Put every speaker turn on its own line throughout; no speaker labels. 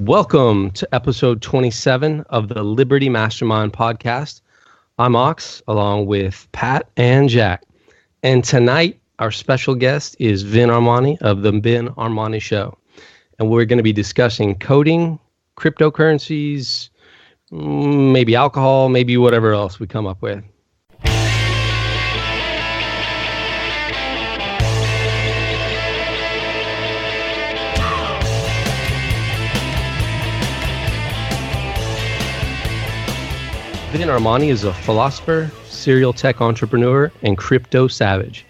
Welcome to episode 27 of the Liberty Mastermind podcast. I'm Ox, along with Pat and Jack. And tonight, our special guest is Vin Armani of the Vin Armani Show. And we're going to be discussing coding, cryptocurrencies, maybe alcohol, maybe whatever else we come up with. Vin Armani is a philosopher, serial tech entrepreneur, and crypto savage.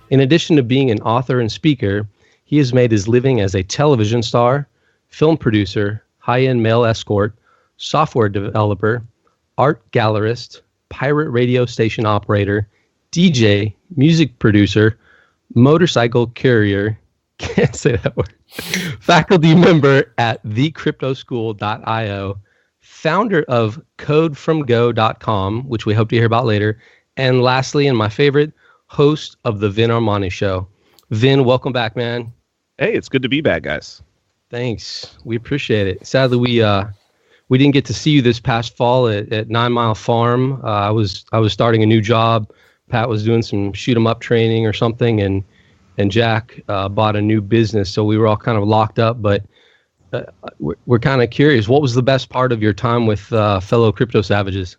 In addition to being an author and speaker, he has made his living as a television star, film producer, high-end male escort, software developer, art gallerist, pirate radio station operator, DJ, music producer, motorcycle courier, can't say that word, faculty member at thecryptoschool.io, founder of codefromgo.com, which we hope to hear about later, and lastly, and my favorite, host of the Vin Armani Show. Vin, welcome back, man.
Hey, it's good to be back, guys.
Thanks. We appreciate it. Sadly, we didn't get to see you this past fall at 9 Mile Farm. I was starting a new job. Pat was doing some shoot 'em up training or something, and Jack bought a new business, so we were all kind of locked up, but we're kind of curious. What was the best part of your time with fellow crypto savages?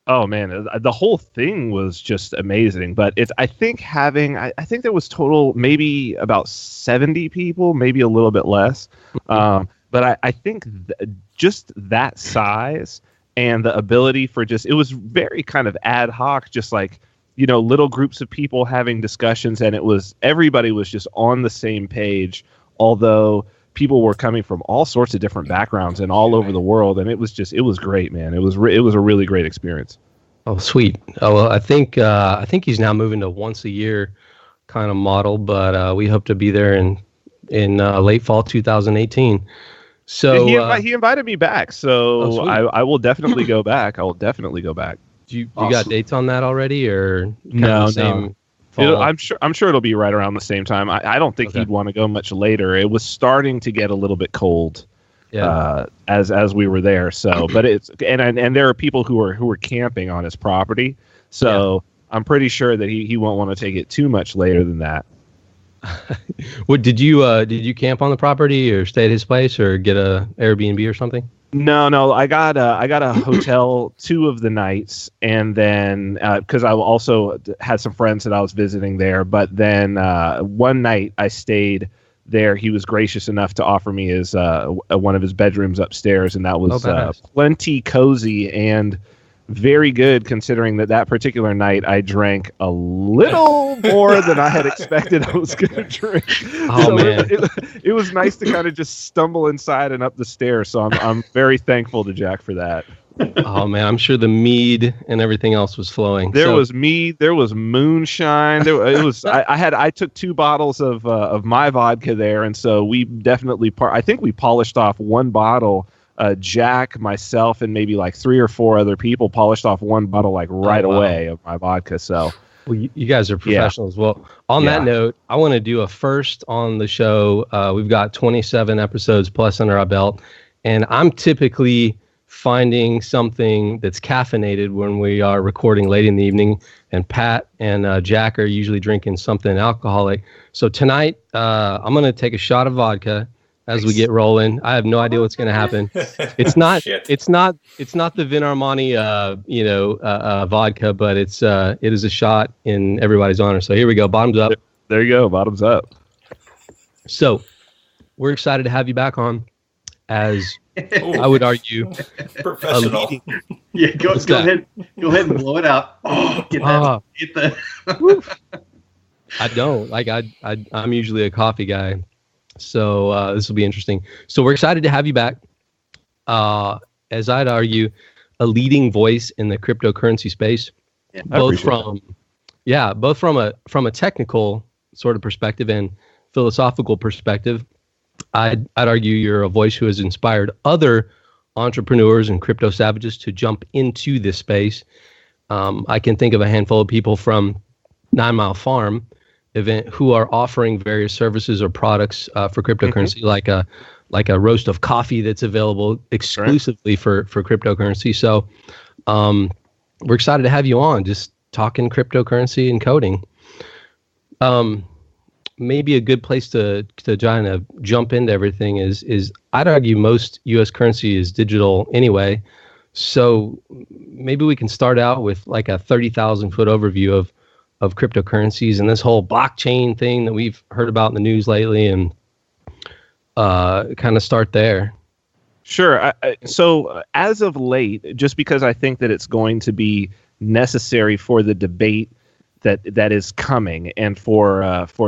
Oh man, the whole thing was just amazing. But I think there was total maybe about 70 people, maybe a little bit less. But I think just that size and the ability for it was very kind of ad hoc, just like, little groups of people having discussions, and everybody was just on the same page, although people were coming from all sorts of different backgrounds and all over the world, and it was great, man. It was a really great experience.
Oh, sweet. Oh, well, I think he's now moving to once a year kind of model, but we hope to be there in late fall 2018. So
he invited me back, so I will definitely go back. I will definitely go back.
You got dates on that already, or
no? I'm sure it'll be right around the same time. I don't think he'd want to go much later. It was starting to get a little bit cold, as we were there. So, but and there are people who are camping on his property. So I'm pretty sure that he won't want to take it too much later than that.
What did you camp on the property, or stay at his place, or get a Airbnb or something?
No. I got a hotel 2 of the nights, and then because I also had some friends that I was visiting there. But then one night I stayed there. He was gracious enough to offer me his one of his bedrooms upstairs, and that was plenty cozy and very good, considering that particular night I drank a little more than I had expected I was going to drink.
Oh, so man.
It was nice to kind of just stumble inside and up the stairs. So I'm very thankful to Jack for that.
Oh man, I'm sure the mead and everything else was flowing.
There was mead, there was moonshine. I took 2 bottles of my vodka there, and so we definitely I think we polished off 1 bottle. Jack, myself, and maybe like 3 or 4 other people polished off 1 bottle right away of my vodka. So,
well, you guys are professionals. Yeah. Well, on that note, I want to do a first on the show. We've got 27 episodes plus under our belt, and I'm typically finding something that's caffeinated when we are recording late in the evening, and Pat and Jack are usually drinking something alcoholic. So tonight, I'm going to take a shot of vodka as we get rolling. I have no idea what's going to happen. It's not the Vin Armani vodka, but it is a shot in everybody's honor. So here we go. Bottoms up.
There you go. Bottoms up.
So we're excited to have you back on, as I would argue,
professional. Yeah, go ahead and blow it out. Oh, get that.
I don't like. I'm usually a coffee guy. So this will be interesting. So we're excited to have you back. As I'd argue, a leading voice in the cryptocurrency space, both from a technical sort of perspective and philosophical perspective. I'd argue you're a voice who has inspired other entrepreneurs and crypto savages to jump into this space. I can think of a handful of people from 9 Mile Farm event who are offering various services or products for cryptocurrency, like a roast of coffee that's available exclusively for cryptocurrency. So we're excited to have you on, just talking cryptocurrency and coding. Maybe a good place to try to jump into everything is I'd argue most U.S. currency is digital anyway. So maybe we can start out with like a 30,000 foot overview of cryptocurrencies and this whole blockchain thing that we've heard about in the news lately, and kind of start there.
Sure. So as of late, just because I think that it's going to be necessary for the debate that is coming, and for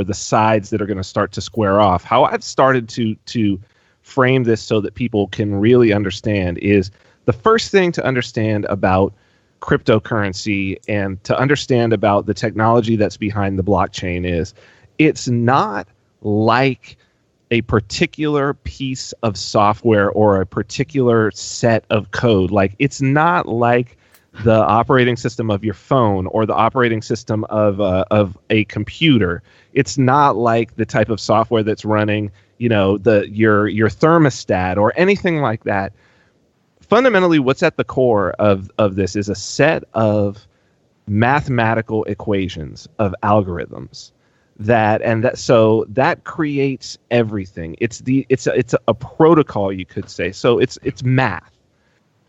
the sides that are going to start to square off, how I've started to frame this so that people can really understand is the first thing to understand about cryptocurrency and to understand about the technology that's behind the blockchain is it's not like a particular piece of software or a particular set of code. Like, it's not like the operating system of your phone or the operating system of a computer. It's not like the type of software that's running, your thermostat or anything like that. Fundamentally, what's at the core of this is a set of mathematical equations, of algorithms that creates everything. It's a protocol, you could say. So it's math.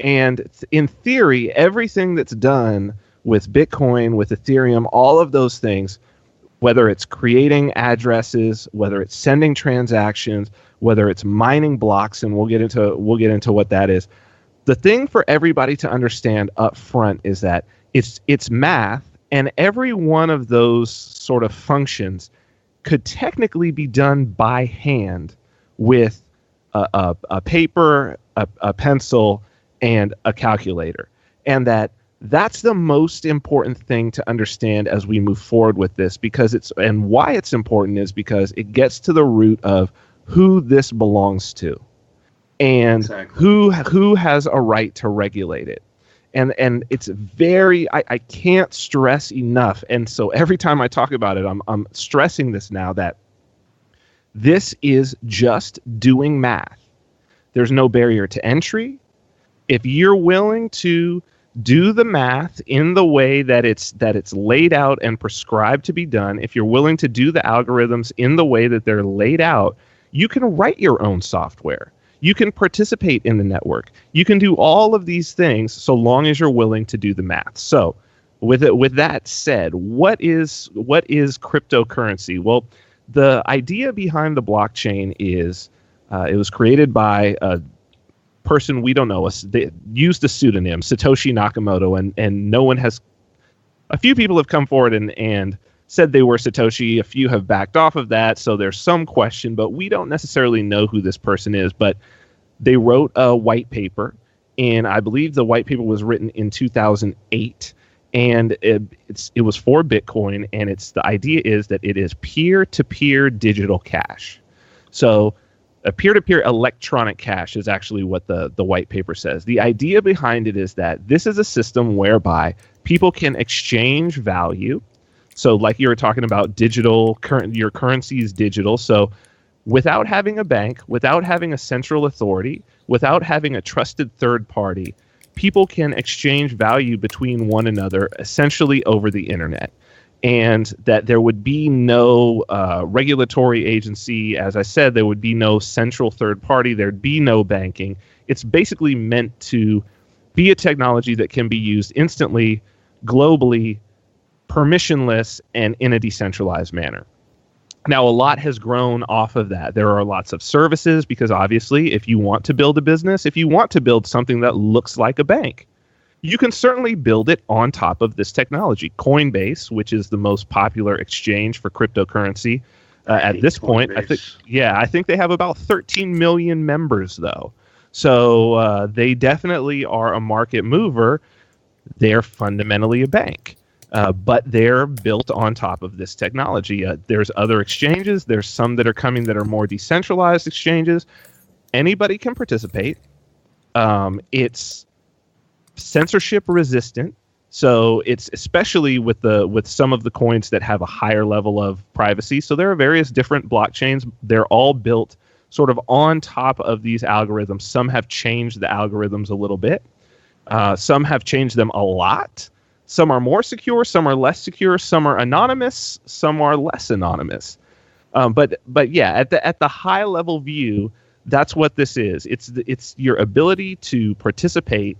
And in theory, everything that's done with Bitcoin, with Ethereum, all of those things, whether it's creating addresses, whether it's sending transactions, whether it's mining blocks, and we'll get into what that is. The thing for everybody to understand up front is that it's math, and every one of those sort of functions could technically be done by hand with a paper, a pencil, and a calculator. And that's the most important thing to understand as we move forward with this, and why it's important is because it gets to the root of who this belongs to and who has a right to regulate it. And it's very, I can't stress enough. And so every time I talk about it, I'm stressing this now, that this is just doing math. There's no barrier to entry. If you're willing to do the math in the way that it's laid out and prescribed to be done, if you're willing to do the algorithms in the way that they're laid out, you can write your own software. You can participate in the network. You can do all of these things so long as you're willing to do the math. So with that said, what is cryptocurrency? Well, the idea behind the blockchain is it was created by a person we don't know. They used a pseudonym, Satoshi Nakamoto, and a few people have come forward and said they were Satoshi. A few have backed off of that, so there's some question, but we don't necessarily know who this person is. But they wrote a white paper, and I believe the white paper was written in 2008, and it was for Bitcoin, and the idea is that it is peer-to-peer digital cash. So a peer-to-peer electronic cash is actually what the white paper says. The idea behind it is that this is a system whereby people can exchange value. So like you were talking about, your currency is digital. So without having a bank, without having a central authority, without having a trusted third party, people can exchange value between one another essentially over the internet. And that there would be no regulatory agency. As I said, there would be no central third party. There'd be no banking. It's basically meant to be a technology that can be used instantly, globally, permissionless, and in a decentralized manner. Now, a lot has grown off of that. There are lots of services because obviously if you want to build a business, if you want to build something that looks like a bank, you can certainly build it on top of this technology. Coinbase, which is the most popular exchange for cryptocurrency at this point, I think they have about 13 million members, though. So they definitely are a market mover. They're fundamentally a bank, but they're built on top of this technology. There's other exchanges. There's some that are coming that are more decentralized exchanges. Anybody can participate. It's censorship resistant, so it's especially with some of the coins that have a higher level of privacy. So there are various different blockchains. They're all built sort of on top of these algorithms. Some have changed the algorithms a little bit. Some have changed them a lot. Some are more secure, some are less secure, some are anonymous, some are less anonymous. But yeah, at the high level view, that's what this is. It's your ability to participate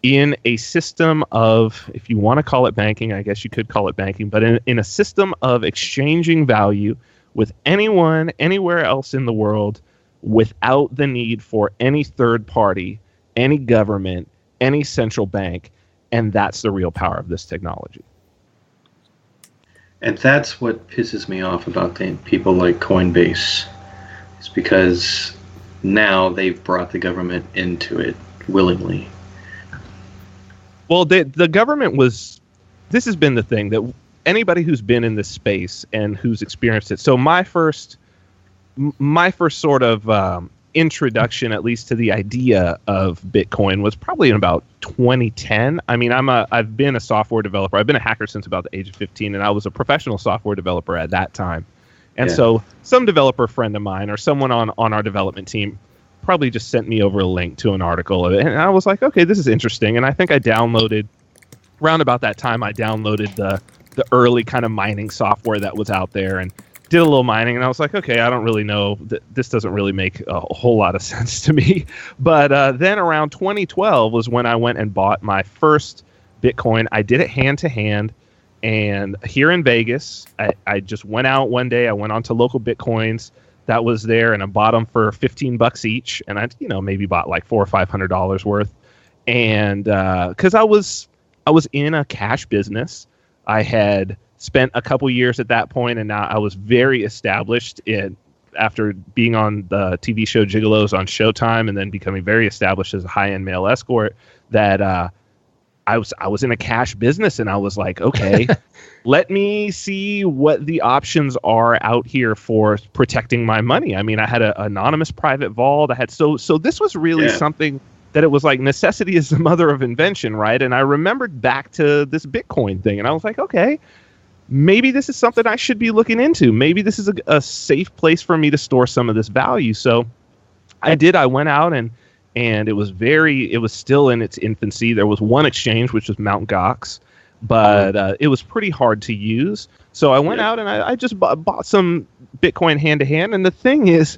in a system of, if you want to call it banking, I guess you could call it banking, but in a system of exchanging value with anyone, anywhere else in the world, without the need for any third party, any government, any central bank. And that's the real power of this technology.
And that's what pisses me off about people like Coinbase. It's because now they've brought the government into it willingly.
Well, the government was... This has been the thing, that anybody who's been in this space and who's experienced it... So my first sort of introduction, at least to the idea of Bitcoin, was probably in about 2010. I mean, I've been a software developer. I've been a hacker since about the age of 15, and I was a professional software developer at that time. And so some developer friend of mine or someone on our development team probably just sent me over a link to an article of it, and I was like, okay, this is interesting. And I think I downloaded, around about that time, I downloaded the early kind of mining software that was out there, and did a little mining, and I was like, okay, I don't really know. This doesn't really make a whole lot of sense to me. But then around 2012 was when I went and bought my first Bitcoin. I did it hand to hand, and here in Vegas, I just went out one day. I went onto local Bitcoins that was there, and I bought them for $15 each, and I maybe bought like $400 or $500 worth. And because I was in a cash business, I had spent a couple years at that point, and now I was very established after being on the TV show Gigolos on Showtime, and then becoming very established as a high-end male escort, that I was in a cash business, and I was like, okay, let me see what the options are out here for protecting my money. I mean, I had an anonymous private vault. I had so this was really something that it was like necessity is the mother of invention, right? And I remembered back to this Bitcoin thing, and I was like, okay, maybe this is something I should be looking into. Maybe this is a safe place for me to store some of this value. So I did. I went out, and it was still in its infancy. There was one exchange, which was Mt. Gox, but it was pretty hard to use. So I went out and I just bought some Bitcoin hand to hand. And the thing is,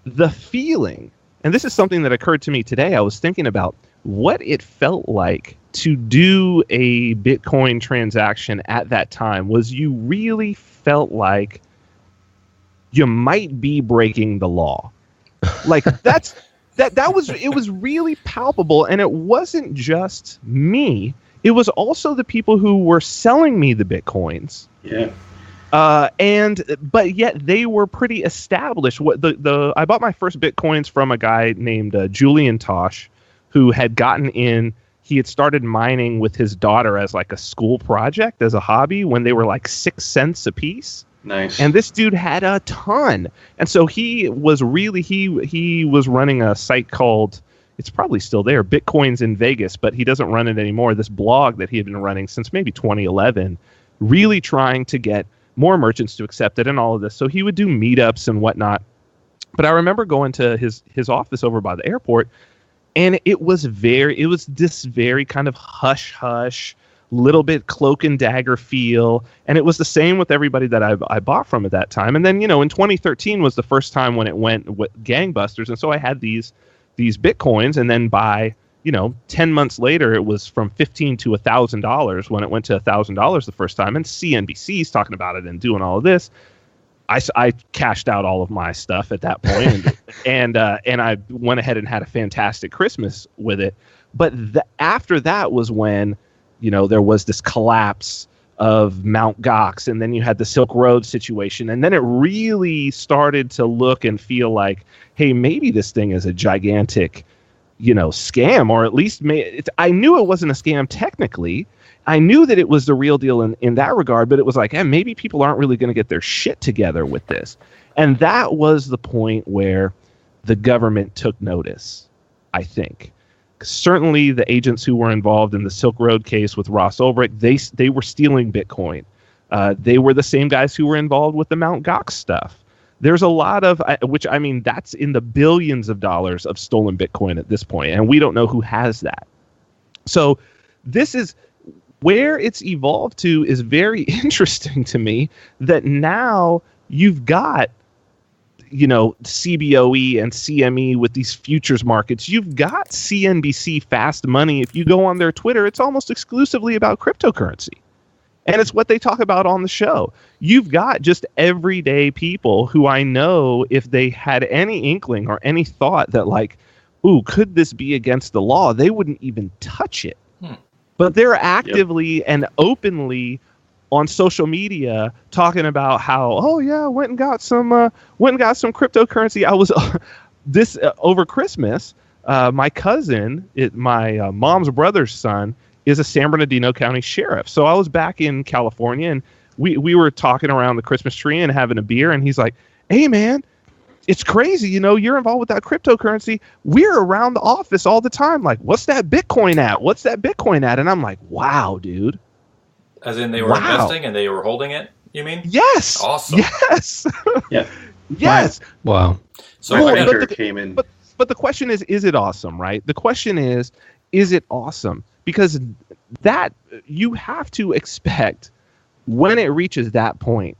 the feeling, and this is something that occurred to me today. I was thinking about what it felt like to do a Bitcoin transaction at that time. Was you really felt like you might be breaking the law. Like that was, it was really palpable. And it wasn't just me. It was also the people who were selling me the Bitcoins.
Yeah.
But yet they were pretty established. I bought my first Bitcoins from a guy named Julian Tosh, who had gotten in. He had started mining with his daughter as like a school project, as a hobby, when they were like 6 cents a piece.
Nice.
And this dude had a ton. And so he was running a site called, it's probably still there, Bitcoins in Vegas, but he doesn't run it anymore. This blog that he had been running since maybe 2011, really trying to get more merchants to accept it and all of this. So he would do meetups and whatnot. But I remember going to his office over by the airport, and it was this very kind of hush-hush, little bit cloak and dagger feel. And it was the same with everybody that I bought from at that time. And then, in 2013 was the first time when it went with gangbusters. And so I had these Bitcoins, and then by, 10 months later, it was from $15 to $1,000 when it went to $1,000 the first time. And CNBC's talking about it and doing all of this. I cashed out all of my stuff at that point, and I went ahead and had a fantastic Christmas with it. But after that was when, there was this collapse of Mt. Gox, and then you had the Silk Road situation, and then it really started to look and feel like, hey, maybe this thing is a gigantic, scam, or at least I knew it wasn't a scam technically. I knew that it was the real deal in that regard, but it was like, maybe people aren't really going to get their shit together with this. And that was the point where the government took notice, I think. Certainly the agents who were involved in the Silk Road case with Ross Ulbricht, they were stealing Bitcoin. They were the same guys who were involved with the Mt. Gox stuff. There's a lot of, which I mean, that's in the billions of dollars of stolen Bitcoin at this point, and we don't know who has that. So this is where it's evolved to is very interesting to me, that now you've got, you know, CBOE and CME with these futures markets. You've got CNBC Fast Money. If you go on their Twitter, it's almost exclusively about cryptocurrency. And it's what they talk about on the show. You've got just everyday people who I know, if they had any inkling or any thought that like, ooh, could this be against the law, they wouldn't even touch it. But they're actively and openly on social media talking about how, oh yeah, went and got some cryptocurrency. I was over Christmas. My cousin, my mom's brother's son, is a San Bernardino County sheriff. So I was back in California, and we were talking around the Christmas tree and having a beer, and he's like, hey man, it's crazy, you know, you're involved with that cryptocurrency. We're around the office all the time. Like, what's that Bitcoin at? What's that Bitcoin at? And I'm like, wow, dude.
As in they were investing and they were holding it, you mean?
Yes.
Awesome.
Yes.
Yeah.
Yes.
Wow.
So
My
I mean,
banker came in.
But the question is it awesome, right? The question is it awesome? Because that you have to expect when it reaches that point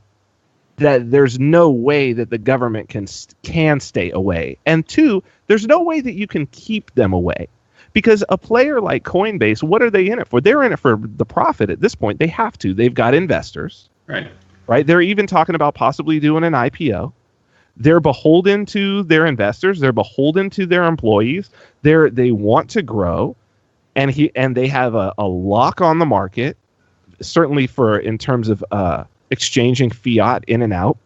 that there's no way that the government can stay away. And two, there's no way that you can keep them away. Because a player like Coinbase, what are they in it for? They're in it for the profit at this point. They have to. They've got investors. Right? They're even talking about possibly doing an IPO. They're beholden to their investors. They're beholden to their employees. They want to grow. And they have a lock on the market, certainly in terms of exchanging fiat in and out.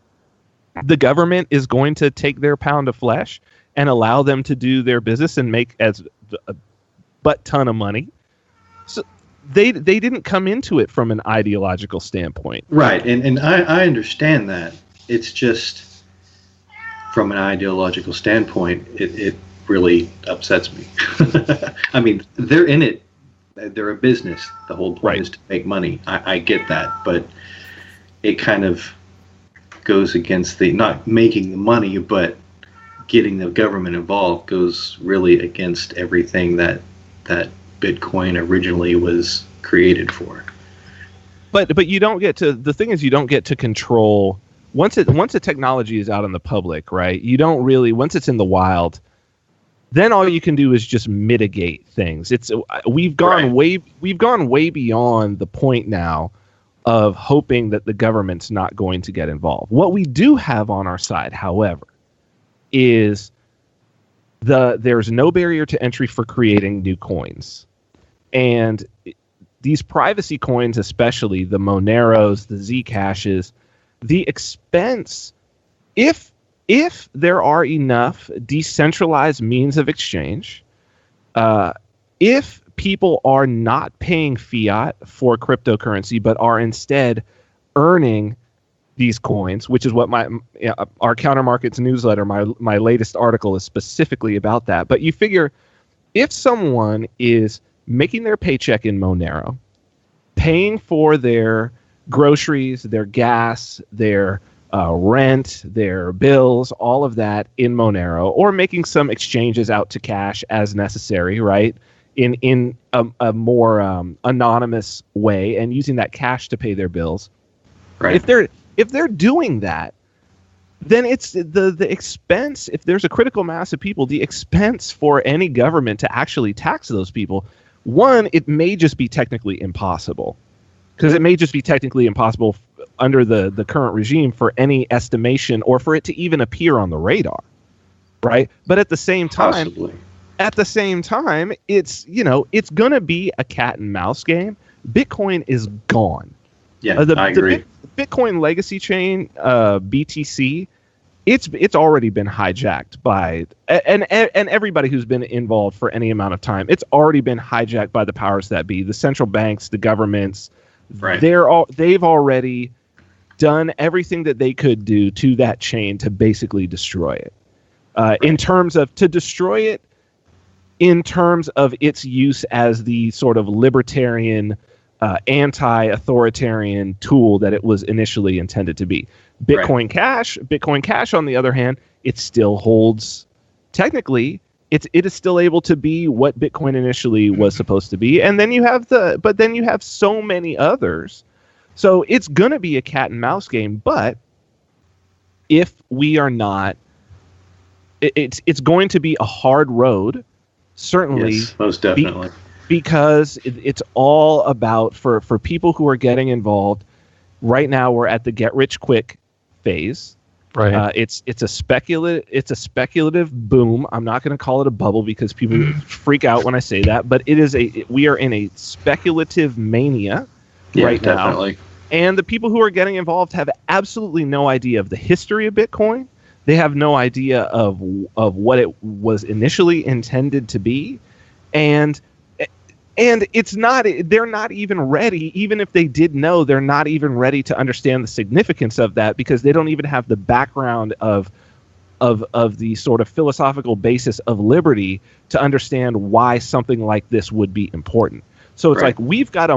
The government is going to take their pound of flesh and allow them to do their business and make as a butt ton of money. So they didn't come into it from an ideological standpoint.
Right, and I understand that. It's just from an ideological standpoint, it really upsets me. I mean, they're in it. They're a business. The whole point is to make money. I get that, but it kind of goes against the not making the money, but getting the government involved goes really against everything that Bitcoin originally was created for.
But you don't get to, the thing is, you don't get to control once a technology is out in the public, right? You don't really, once it's in the wild, then all you can do is just mitigate things. We've gone way beyond the point now of hoping that the government's not going to get involved. What we do have on our side, however, is there's no barrier to entry for creating new coins. And these privacy coins, especially the Moneros, the Zcashes, the expense, if there are enough decentralized means of exchange, if people are not paying fiat for cryptocurrency but are instead earning these coins, which is what our Counter Markets newsletter, my latest article is specifically about that. But you figure if someone is making their paycheck in Monero, paying for their groceries, their gas, their rent, their bills, all of that in Monero, or making some exchanges out to cash as necessary, right? In a more anonymous way, and using that cash to pay their bills. Right. If they're doing that, then it's the expense. If there's a critical mass of people, the expense for any government to actually tax those people, one, it may just be technically impossible. Because it may just be technically impossible under the current regime for any estimation or for it to even appear on the radar, right? But at the same time, it's going to be a cat and mouse game. Bitcoin is gone.
Yeah, I agree.
The Bitcoin legacy chain, BTC, it's already been hijacked by and everybody who's been involved for any amount of time. It's already been hijacked by the powers that be, the central banks, the governments. Right. They've already done everything that they could do to that chain to basically destroy it. In terms of its use as the sort of libertarian, anti-authoritarian tool that it was initially intended to be. Bitcoin Cash, on the other hand, it still holds, technically, it is still able to be what Bitcoin initially was supposed to be. And then you have so many others. So it's going to be a cat and mouse game. But if we are not, it's going to be a hard road, certainly.
Yes, most definitely.
Because it's all about, for people who are getting involved, right now we're at the get rich quick phase.
Right.
It's a speculative boom. I'm not going to call it a bubble because people freak out when I say that, but we are in a speculative mania right
definitely.
now. And the people who are getting involved have absolutely no idea of the history of Bitcoin. They have no idea of what it was initially intended to be. And they're not even ready, even if they did know, they're not even ready to understand the significance of that because they don't even have the background of the sort of philosophical basis of liberty to understand why something like this would be important. So it's like, we've got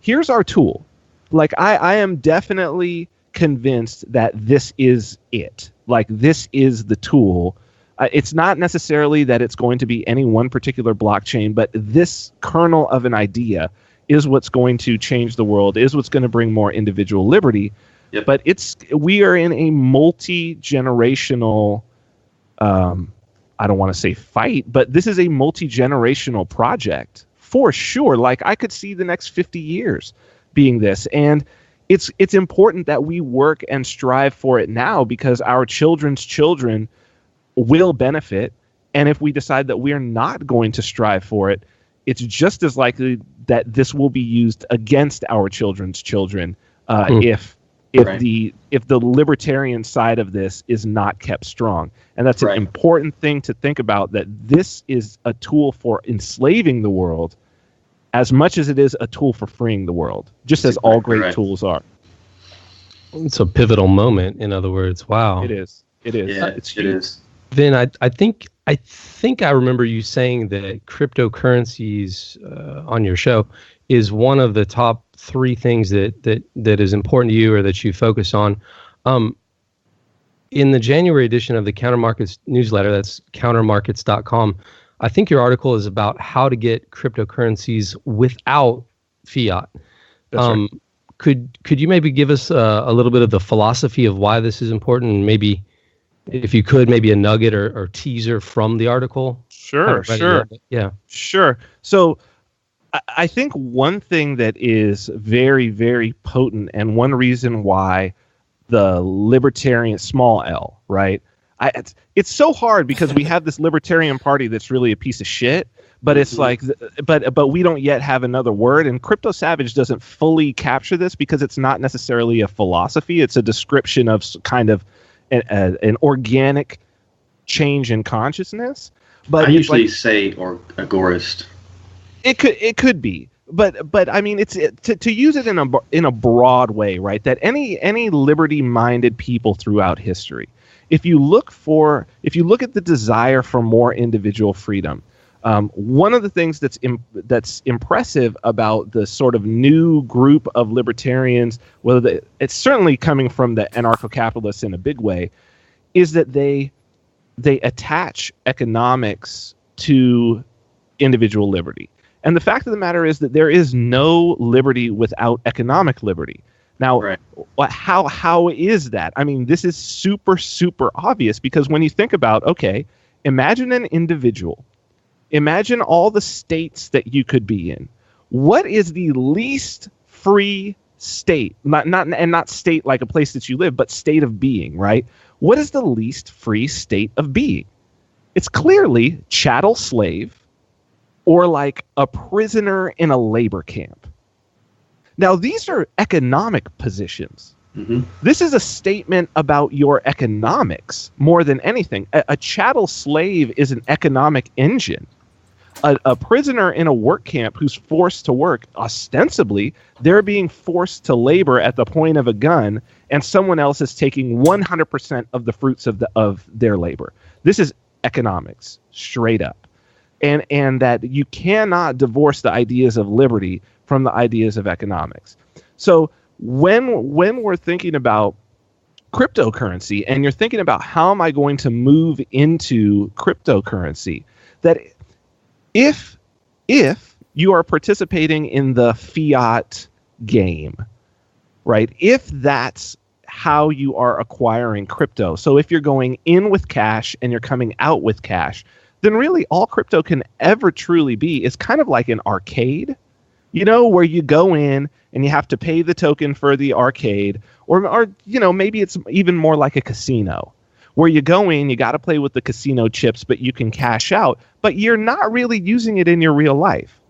here's our tool. Like, I am definitely convinced that this is it. Like, this is the tool. It's not necessarily that it's going to be any one particular blockchain, but this kernel of an idea is what's going to change the world, is what's going to bring more individual liberty.
Yep.
But we are in a multi-generational, I don't want to say fight, but this is a multi-generational project for sure. Like, I could see the next 50 years being this. And it's important that we work and strive for it now because our children's children will benefit, and if we decide that we're not going to strive for it, it's just as likely that this will be used against our children's children if the libertarian side of this is not kept strong. And that's an important thing to think about, that this is a tool for enslaving the world as much as it is a tool for freeing the world, just as all great tools are.
It's a pivotal moment, in other words. Wow.
It is.
Yeah, it is.
Vin, I think I remember you saying that cryptocurrencies on your show is one of the top 3 things that is important to you or that you focus on. In the January edition of the Counter Markets newsletter, that's countermarkets.com, I think your article is about how to get cryptocurrencies without fiat.
That's right.
Could you maybe give us a little bit of the philosophy of why this is
Mm-hmm.
and maybe, if you could, maybe a nugget or teaser from the article?
Sure.
Yeah.
Sure. So I think one thing that is very, very potent, and one reason why the libertarian, small L, right? It's so hard because we have this libertarian party that's really a piece of shit, but it's like, but we don't yet have another word. And Crypto Savage doesn't fully capture this because it's not necessarily a philosophy. It's a description of kind of an organic change in consciousness. But
I usually say agorist.
It could be, but I mean, it's to use it in a broad way, right? That any liberty-minded people throughout history, if you look at the desire for more individual freedom, one of the things that's impressive about the sort of new group of libertarians, it's certainly coming from the anarcho-capitalists in a big way, is that they attach economics to individual liberty. And the fact of the matter is that there is no liberty without economic liberty. Now, how is that? I mean, this is super, super obvious because when you think about, okay, imagine an individual. Imagine all the states that you could be in. What is the least free state? Not state like a place that you live, but state of being, right? What is the least free state of being? It's clearly chattel slave or like a prisoner in a labor camp. Now, these are economic positions. Mm-hmm. This is a statement about your economics more than anything. A chattel slave is an economic engine. A prisoner in a work camp who's forced to work, ostensibly, they're being forced to labor at the point of a gun, and someone else is taking 100% of the fruits of their labor. This is economics, straight up. And that you cannot divorce the ideas of liberty from the ideas of economics. So when we're thinking about cryptocurrency and you're thinking about how am I going to move into cryptocurrency, that if you are participating in the fiat game, right? If that's how you are acquiring crypto. So if you're going in with cash and you're coming out with cash, then really all crypto can ever truly be is kind of like an arcade, where you go in and you have to pay the token for the arcade, or maybe it's even more like a casino where you go in, you got to play with the casino chips, but you can cash out, but you're not really using it in your real life.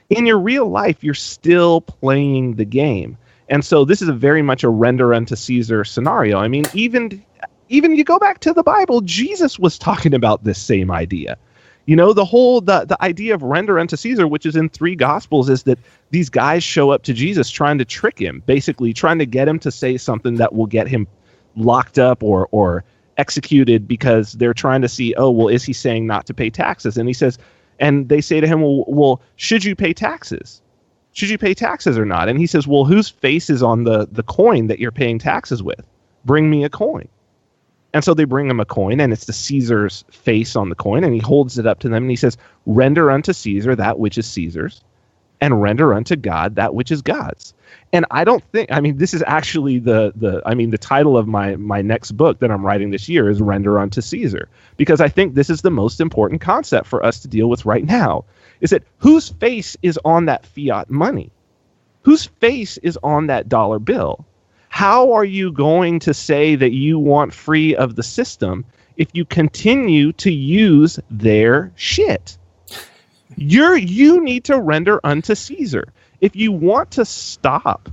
In your real life, you're still playing the game. And so this is a very much a render unto Caesar scenario. I mean, even you go back to the Bible, Jesus was talking about this same idea. The idea of render unto Caesar, which is in 3 Gospels, is that these guys show up to Jesus trying to trick him, basically trying to get him to say something that will get him locked up or executed, because they're trying to see, is he saying not to pay taxes? And he says, and they say to him, well, should you pay taxes? Should you pay taxes or not? And he says, well, whose face is on the coin that you're paying taxes with? Bring me a coin. And so they bring him a coin, and it's the Caesar's face on the coin, and he holds it up to them, and he says, render unto Caesar that which is Caesar's, and render unto God that which is God's. And I don't think, this is actually the title of my next book that I'm writing this year is Render Unto Caesar, because I think this is the most important concept for us to deal with right now, is that whose face is on that fiat money? Whose face is on that dollar bill? How are you going to say that you want free of the system if you continue to use their shit? You need to render unto Caesar. If you want to stop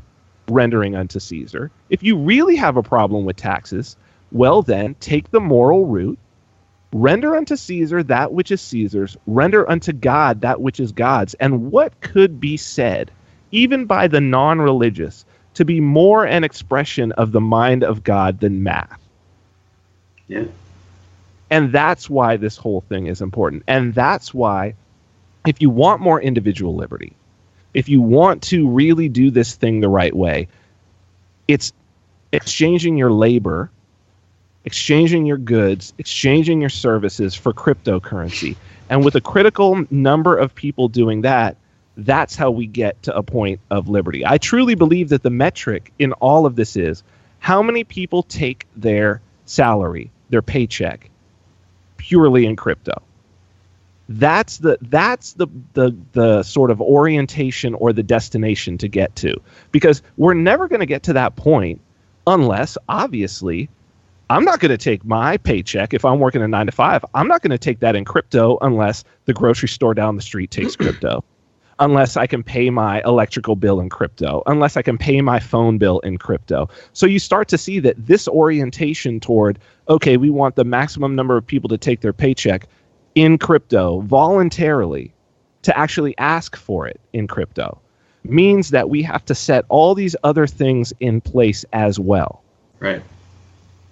rendering unto Caesar, if you really have a problem with taxes, well then take the moral route, render unto Caesar that which is Caesar's, render unto God that which is God's. And what could be said, even by the non-religious, to be more an expression of the mind of God than math?
Yeah.
And that's why this whole thing is important. And that's why, if you want more individual liberty, if you want to really do this thing the right way, it's exchanging your labor, exchanging your goods, exchanging your services for cryptocurrency. And with a critical number of people doing that, that's how we get to a point of liberty. I truly believe that the metric in all of this is how many people take their salary, their paycheck, purely in crypto. That's the sort of orientation or the destination to get to, because we're never going to get to that point unless, obviously, I'm not going to take my paycheck if I'm working a 9 to 5. I'm not going to take that in crypto unless the grocery store down the street takes crypto, unless I can pay my electrical bill in crypto, unless I can pay my phone bill in crypto. So you start to see that this orientation toward, okay, we want the maximum number of people to take their paycheck in crypto voluntarily, to actually ask for it in crypto, means that we have to set all these other things in place as well.
Right.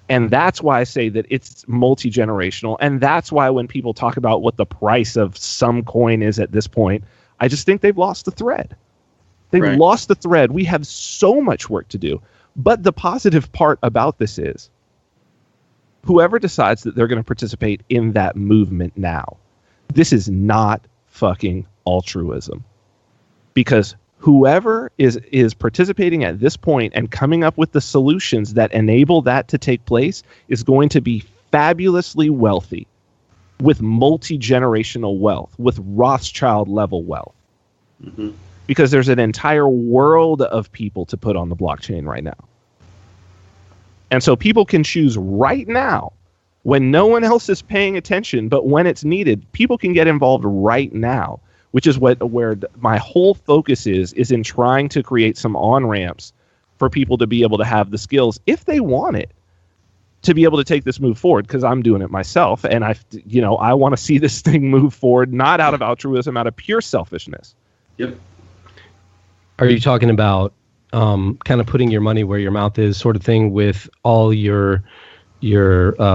And that's why I say that it's multi-generational. And that's why when people talk about what the price of some coin is at this point, I just think they've lost the thread. They've lost the thread. We have so much work to do. But the positive part about this is, whoever decides that they're going to participate in that movement now, this is not fucking altruism. Because whoever is participating at this point and coming up with the solutions that enable that to take place is going to be fabulously wealthy, with multi-generational wealth, with Rothschild level wealth. Mm-hmm. Because there's an entire world of people to put on the blockchain right now. And so people can choose right now, when no one else is paying attention, but when it's needed, people can get involved right now, which is where my whole focus is in trying to create some on-ramps for people to be able to have the skills, if they want it, to be able to take this move forward, because I'm doing it myself, and I want to see this thing move forward, not out of altruism, out of pure selfishness.
Yep.
Are you talking about kind of putting your money where your mouth is, sort of thing, with all your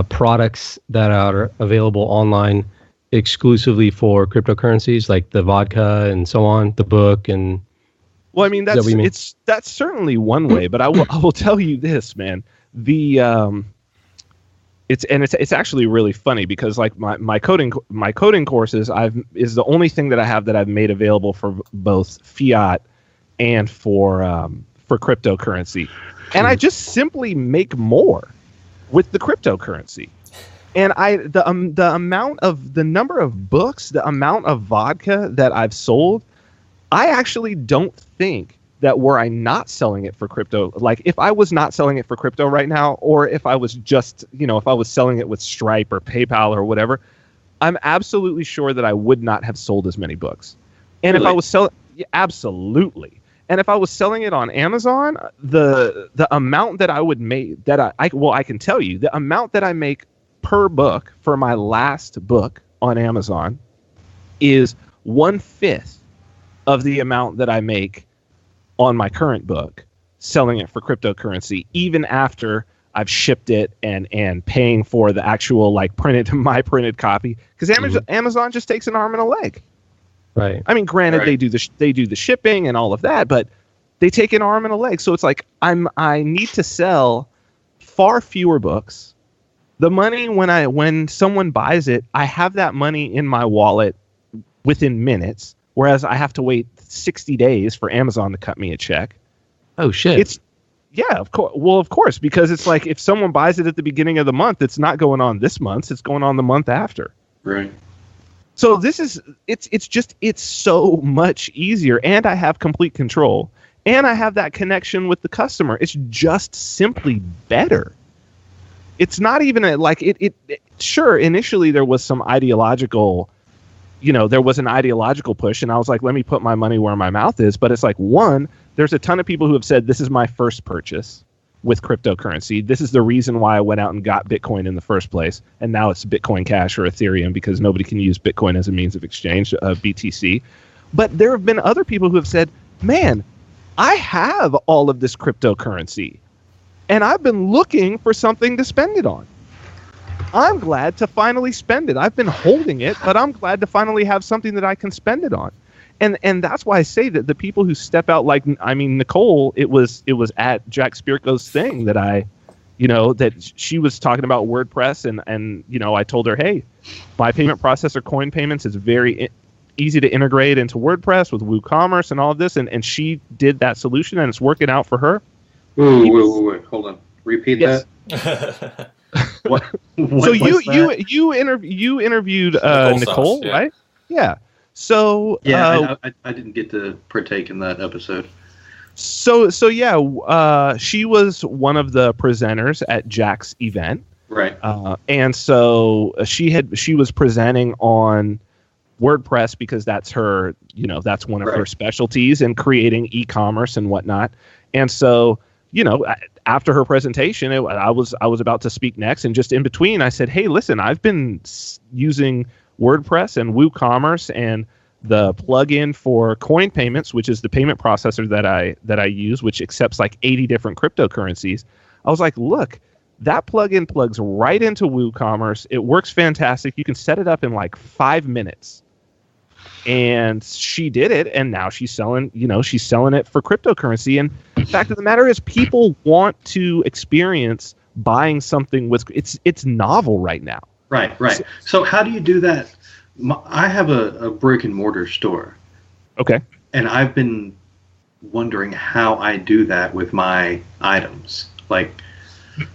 products that are available online exclusively for cryptocurrencies, like the vodka and so on, the book? And
well, I mean, that's certainly one way, but I will tell you this, man. it's actually really funny because like my coding courses is the only thing that I have that I've made available for both fiat and for cryptocurrency, and I just simply make more with the cryptocurrency. And the number of books, the amount of vodka that I've sold, I actually don't think that were I not selling it for crypto, like if I was not selling it for crypto right now, or if I was just, if I was selling it with Stripe or PayPal or whatever, I'm absolutely sure that I would not have sold as many books. And
Really?
if I was selling, absolutely. And if I was selling it on Amazon, the amount that I would make, that I can tell you, the amount that I make per book for my last book on Amazon is 1/5 of the amount that I make on my current book selling it for cryptocurrency, even after I've shipped it and paying for the actual like my printed copy, because Amazon just takes an arm and a leg.
Right.
I mean, granted, they do the shipping and all of that, but they take an arm and a leg. So it's like I need to sell far fewer books. The money when someone buys it, I have that money in my wallet within minutes, whereas I have to wait 60 days for Amazon to cut me a check.
Oh shit.
Of course. Well, of course, because it's like if someone buys it at the beginning of the month, it's not going on this month, it's going on the month after.
Right.
So it's so much easier, and I have complete control, and I have that connection with the customer. It's just simply better. It's not even sure, initially there was some ideological, there was an ideological push, and I was like, let me put my money where my mouth is. But it's like, one, there's a ton of people who have said, this is my first purchase with cryptocurrency. This is the reason why I went out and got Bitcoin in the first place. And now it's Bitcoin Cash or Ethereum because nobody can use Bitcoin as a means of exchange, BTC. But there have been other people who have said, man, I have all of this cryptocurrency and I've been looking for something to spend it on. I'm glad to finally spend it. I've been holding it, but I'm glad to finally have something that I can spend it on. And that's why I say that the people who step out, Nicole, it was at Jack Spirko's thing that that she was talking about WordPress and I told her, hey, my payment processor coinpayments is very easy to integrate into WordPress with WooCommerce and all of this. And she did that solution and it's working out for her.
Wait, hold on. Repeat that. What
so you interviewed Nicole,
yeah.
right? Yeah. So
I didn't get to partake in that episode.
So she was one of the presenters at Jack's event,
right?
And so she was presenting on WordPress because that's her, that's one of her specialties in creating e-commerce and whatnot. And so, after her presentation, I was about to speak next, and just in between, I said, "Hey, listen, I've been using WordPress and WooCommerce and the plugin for coinpayments, which is the payment processor that I use, which accepts like 80 different cryptocurrencies." I was like, "Look, that plugin plugs right into WooCommerce. It works fantastic. You can set it up in like 5 minutes." And she did it, and now she's selling it for cryptocurrency. And the fact of the matter is, people want to experience buying something with it's novel right now.
Right. So how do you do that? I have a brick and mortar store.
Okay.
And I've been wondering how I do that with my items.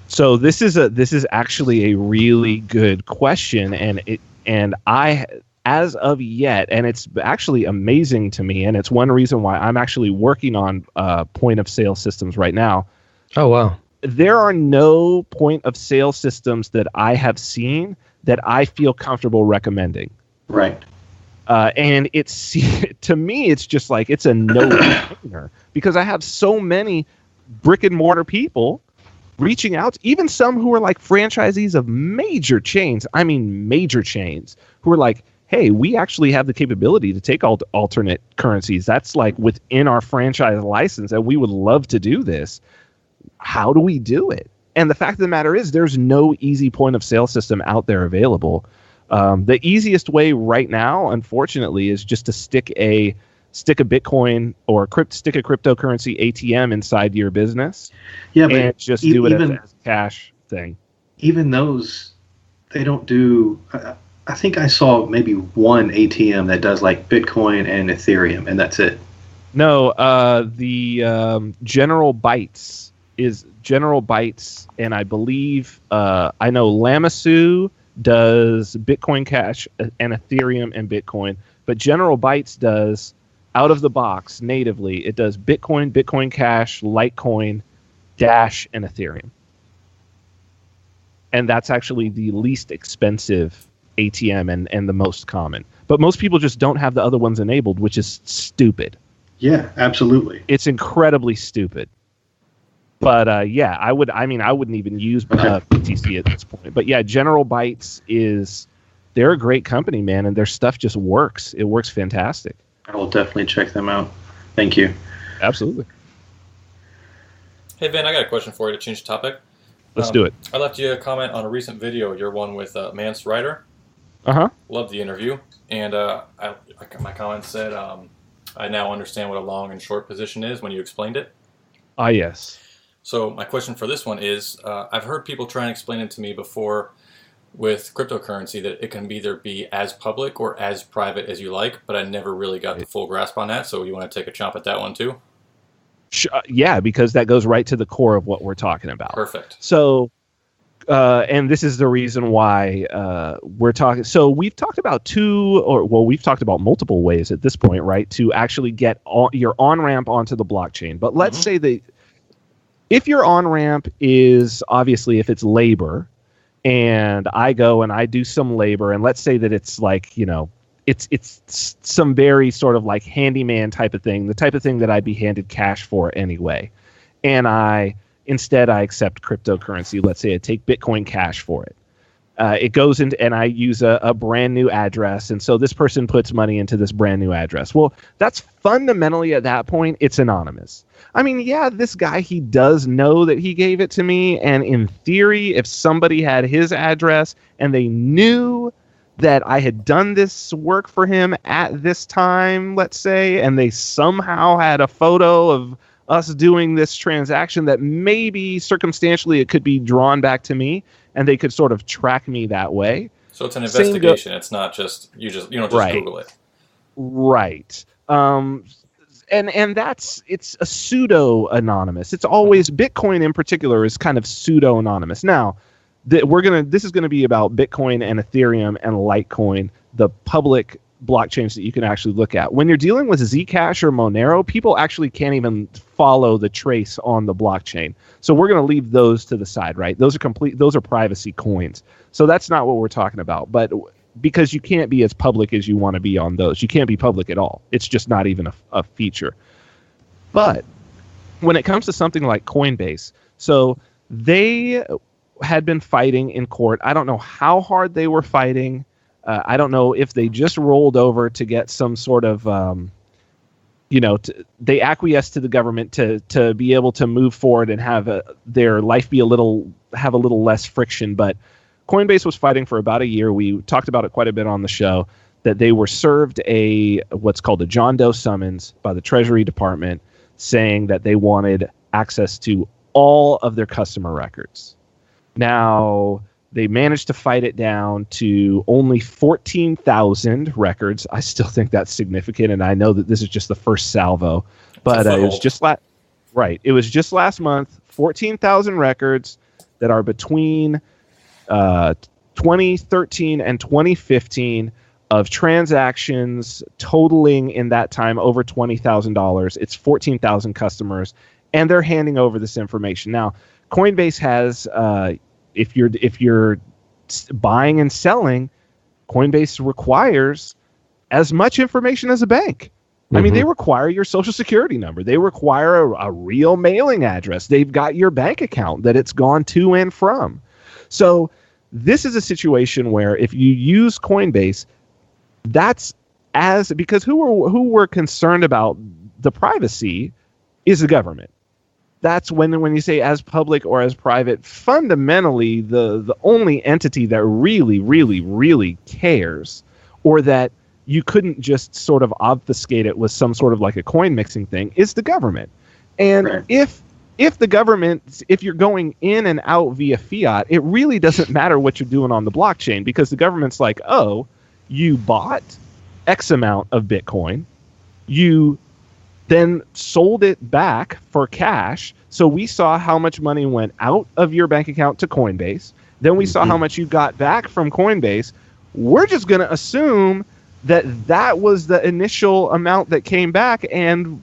So this is actually a really good question, and I, as of yet, and it's actually amazing to me, and it's one reason why I'm actually working on point of sale systems right now.
Oh, wow. There
are no point of sale systems that I have seen that I feel comfortable recommending.
Right.
And to me, it's just like it's a no-brainer because I have so many brick and mortar people reaching out, even some who are like franchisees of major chains. I mean, major chains who are like, hey, we actually have the capability to take alternate currencies. That's like within our franchise license, and we would love to do this. How do we do it? And the fact of the matter is there's no easy point of sale system out there available. The easiest way right now, unfortunately, is just to stick a stick a Bitcoin or stick a cryptocurrency ATM inside your business.
Yeah, but
and just do it as a cash thing.
Even those, they don't do. I think I saw maybe one ATM that does like Bitcoin and Ethereum, and that's it.
No, the General Bytes is General Bytes, and I believe I know Lamassu does Bitcoin Cash and Ethereum and Bitcoin, but General Bytes does out of the box natively. It does Bitcoin, Bitcoin Cash, Litecoin, Dash, and Ethereum, and that's actually the least expensive ATM and the most common. But most people just don't have the other ones enabled, which is stupid.
Yeah, absolutely.
It's incredibly stupid. But yeah, I wouldn't even use BTC at this point. But yeah, General Bytes they're a great company, man, and their stuff just works. It works fantastic.
I will definitely check them out. Thank you.
Absolutely.
Hey, Vin, I got a question for you to change the topic.
Let's do it.
I left you a comment on a recent video, your one with Mance Ryder.
Uh-huh.
Loved the interview. And my comment said, I now understand what a long and short position is when you explained it.
Ah, yes.
So my question for this one is, I've heard people try and explain it to me before with cryptocurrency that it can either be as public or as private as you like, but I never really got the full grasp on that. So you want to take a chomp at that one too?
Yeah, because that goes right to the core of what we're talking about.
Perfect.
So, and this is the reason why we're talking. So we've talked about we've talked about multiple ways at this point, right? To actually get your on-ramp onto the blockchain. But let's say that if your on-ramp is, obviously, if it's labor, and I go and I do some labor, and let's say that it's like, it's some very sort of like handyman type of thing, the type of thing that I'd be handed cash for anyway. And instead I accept cryptocurrency. Let's say I take Bitcoin Cash for it. It goes into, and I use a brand new address. And so this person puts money into this brand new address. Well, that's fundamentally at that point, it's anonymous. I mean, yeah, this guy, he does know that he gave it to me. And in theory, if somebody had his address and they knew that I had done this work for him at this time, let's say, and they somehow had a photo of us doing this transaction, that maybe circumstantially it could be drawn back to me and they could sort of track me that way.
So it's an investigation. It's not just you don't just Google it.
Right. And it's a pseudo anonymous. It's always, Bitcoin in particular is kind of pseudo anonymous. Now, this is gonna be about Bitcoin and Ethereum and Litecoin, the public blockchains that you can actually look at. When you're dealing with Zcash or Monero, people actually can't even follow the trace on the blockchain. So we're going to leave those to the side, right? Those are privacy coins. So that's not what we're talking about. But because you can't be as public as you want to be on those, you can't be public at all. It's just not even a feature. But when it comes to something like Coinbase, so they had been fighting in court. I don't know how hard they were fighting. I don't know if they just rolled over to get some sort of, they acquiesced to the government to be able to move forward and have their life have a little less friction. But Coinbase was fighting for about a year. We talked about it quite a bit on the show, that they were served what's called a John Doe summons by the Treasury Department, saying that they wanted access to all of their customer records. Now, they managed to fight it down to only 14,000 records. I still think that's significant, and I know that this is just the first salvo. But it was just It was just last month. 14,000 records that are between 2013 and 2015 of transactions totaling in that time over $20,000. It's 14,000 customers, and they're handing over this information. Now, Coinbase has. If you're buying and selling, Coinbase requires as much information as a bank. I mean, they require your social security number. They require a real mailing address. They've got your bank account that it's gone to and from. So this is a situation where if you use Coinbase, because who we're concerned about the privacy is the government. That's when you say as public or as private, fundamentally the only entity that really, really, really cares, or that you couldn't just sort of obfuscate it with some sort of like a coin mixing thing, is the government. And
Right.
if the government, if you're going in and out via fiat, it really doesn't matter what you're doing on the blockchain, because the government's like, oh, you bought X amount of Bitcoin, you then sold it back for cash. So we saw how much money went out of your bank account to Coinbase. Then we saw how much you got back from Coinbase. We're just going to assume that that was the initial amount that came back, and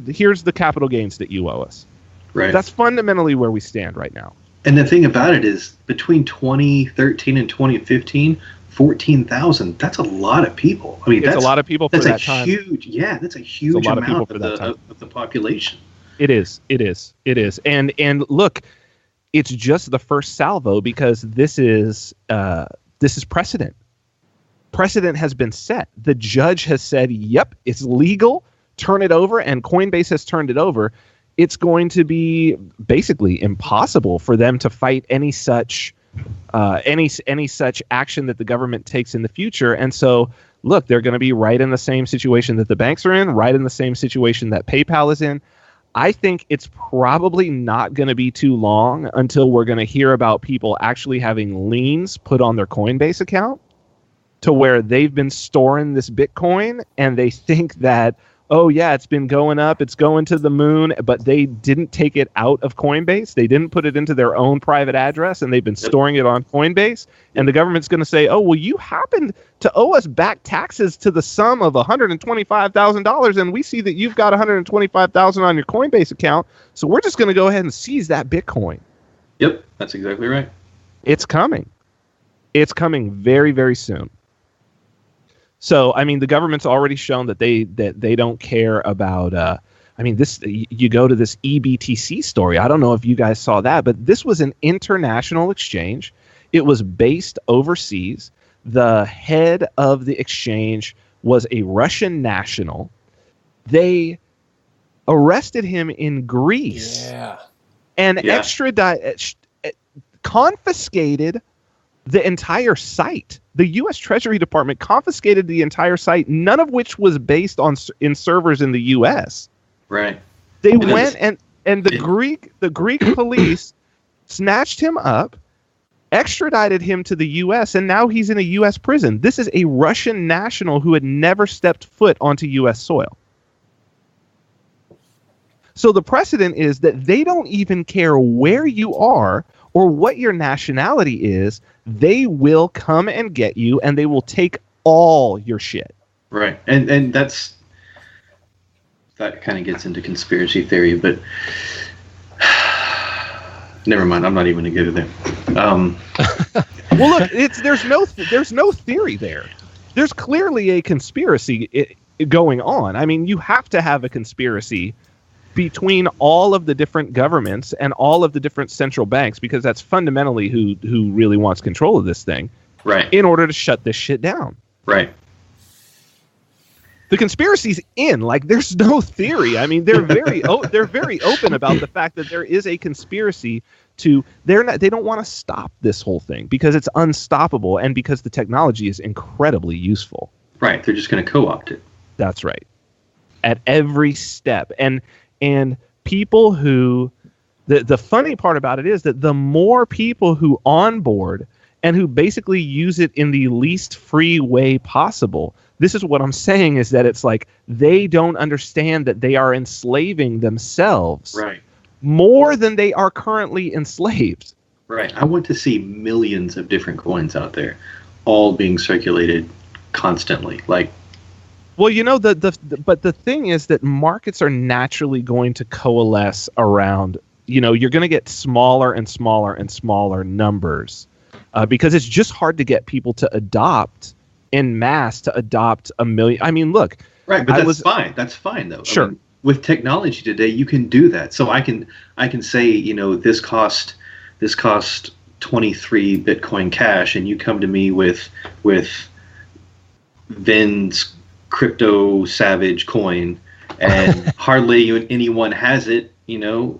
here's the capital gains that you owe us.
Right.
That's fundamentally where we stand right now.
And the thing about it is, between 2013 and 2015, 14,000. That's a lot of people. I mean,
It's a lot of people for
that's
that
a
time.
that's a huge
lot of people
amount
for that time.
of the population.
It is. And look, it's just the first salvo, because this is precedent. Precedent has been set. The judge has said, yep, it's legal, turn it over, and Coinbase has turned it over. It's going to be basically impossible for them to fight any such action that the government takes in the future. And so, look, they're going to be right in the same situation that the banks are in, right in the same situation that PayPal is in. I think it's probably not going to be too long until we're going to hear about people actually having liens put on their Coinbase account, to where they've been storing this Bitcoin and they think that, oh yeah, it's been going up, it's going to the moon, but they didn't take it out of Coinbase. They didn't put it into their own private address, and they've been storing it on Coinbase. And the government's going to say, oh, well, you happened to owe us back taxes to the sum of $125,000, and we see that you've got $125,000 on your Coinbase account, so we're just going to go ahead and seize that Bitcoin.
Yep, that's exactly right.
It's coming. It's coming very, very soon. So, I mean, the government's already shown that they don't care about. This, you go to this EBTC story. I don't know if you guys saw that, but this was an international exchange. It was based overseas. The head of the exchange was a Russian national. They arrested him in Greece and confiscated the entire site. The U.S. Treasury Department confiscated the entire site, none of which was based in servers in the U.S.
Right.
They went and the Greek police snatched him up, extradited him to the U.S., and now he's in a U.S. prison. This is a Russian national who had never stepped foot onto U.S. soil. So the precedent is that they don't even care where you are or what your nationality is. They will come and get you, and they will take all your shit.
Right. And that kind of gets into conspiracy theory, but never mind. I'm not even going to go there.
Well, look, there's no theory there. There's clearly a conspiracy going on. I mean, you have to have a conspiracy between all of the different governments and all of the different central banks, because that's fundamentally who really wants control of this thing,
right?
In order to shut this shit down,
right?
The conspiracy's in. Like, there's no theory. I mean, they're very open about the fact that there is a conspiracy to. They don't want to stop this whole thing because it's unstoppable, and because the technology is incredibly useful.
Right. They're just going to co-opt it.
That's right. At every step. And people who, the funny part about it is that the more people who onboard and who basically use it in the least free way possible, this is what I'm saying, is that it's like they don't understand that they are enslaving themselves,
right,
more than they are currently enslaved.
Right. I want to see millions of different coins out there, all being circulated constantly. Like,
well, you know, but the thing is that markets are naturally going to coalesce around, you know, you're going to get smaller and smaller and smaller numbers because it's just hard to get people to adopt en masse, to adopt a million. I mean, look.
Right, but that's fine. That's fine, though.
Sure.
I mean, with technology today, you can do that. So I can say, you know, this cost 23 Bitcoin Cash, and you come to me with Vin's Crypto Savage coin, and hardly anyone has it, you know,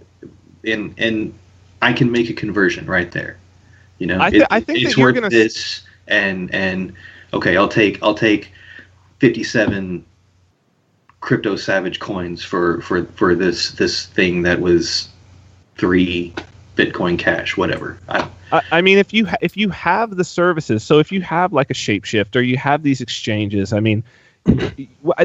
and I can make a conversion right there. You know,
I think
it's
that you're
worth this, and okay, I'll take 57 crypto savage coins for this thing that was 3 Bitcoin Cash, whatever.
I mean, if you have the services, so if you have like a Shapeshift or you have these exchanges, I mean,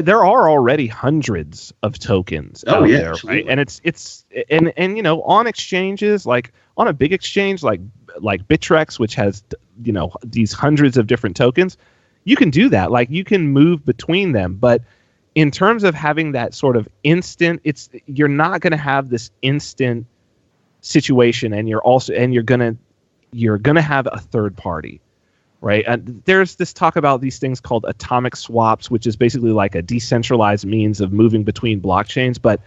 there are already hundreds of tokens out there,
absolutely.
right? And it's you know, on exchanges, like on a big exchange like Bittrex, which has, you know, these hundreds of different tokens, you can do that. Like, you can move between them, but in terms of having that sort of instant, you're not going to have this instant situation, and you're gonna have a third party, right? And there's this talk about these things called atomic swaps, which is basically like a decentralized means of moving between blockchains. But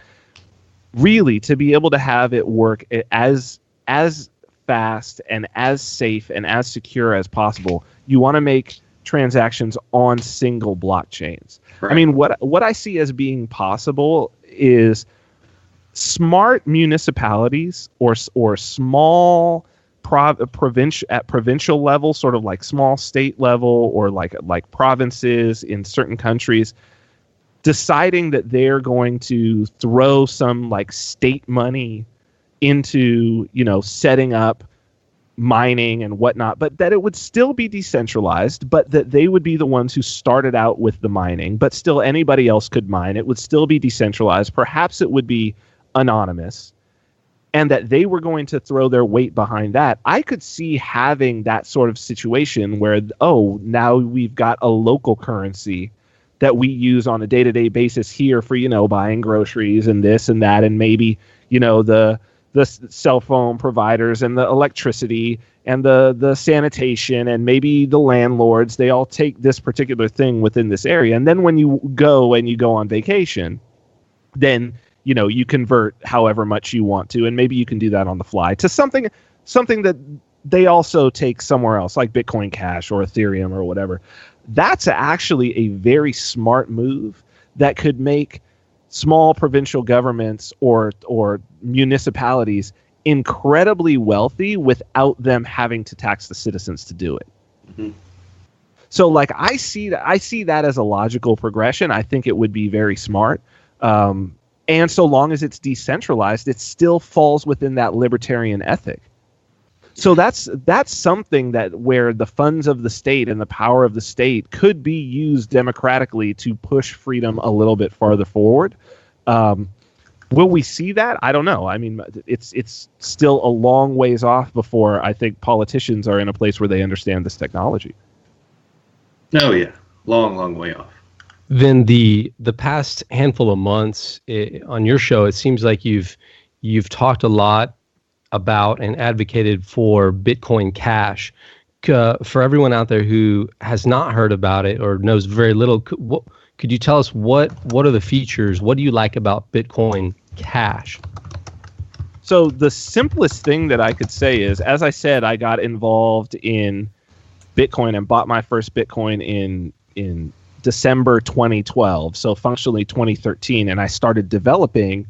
really, to be able to have it work as fast and as safe and as secure as possible, you want to make transactions on single blockchains. Right. I mean, what I see as being possible is smart municipalities or small provincial level, sort of like small state level, or like provinces in certain countries, deciding that they're going to throw some like state money into, you know, setting up mining and whatnot, but that it would still be decentralized, but that they would be the ones who started out with the mining, but still anybody else could mine. It would still be decentralized. Perhaps it would be anonymous, and that they were going to throw their weight behind that. I could see having that sort of situation where, oh, now we've got a local currency that we use on a day-to-day basis here for, you know, buying groceries and this and that, and maybe, you know, the cell phone providers and the electricity and the sanitation and maybe the landlords, they all take this particular thing within this area. And then when you go on vacation, then, you know, you convert however much you want to, and maybe you can do that on the fly to something that they also take somewhere else, like Bitcoin Cash or Ethereum or whatever. That's actually a very smart move that could make small provincial governments or municipalities incredibly wealthy without them having to tax the citizens to do it. Mm-hmm. So, like, I see that as a logical progression. I think it would be very smart. And so long as it's decentralized, it still falls within that libertarian ethic. So that's something that where the funds of the state and the power of the state could be used democratically to push freedom a little bit farther forward. Will we see that? I don't know. I mean, it's still a long ways off before I think politicians are in a place where they understand this technology.
Oh yeah, long way off.
Then the past handful of months on your show, it seems like you've talked a lot about and advocated for Bitcoin Cash. For everyone out there who has not heard about it or knows very little, could you tell us what are the features? What do you like about Bitcoin Cash?
So the simplest thing that I could say is, as I said, I got involved in Bitcoin and bought my first Bitcoin in December 2012, so functionally 2013, and I started developing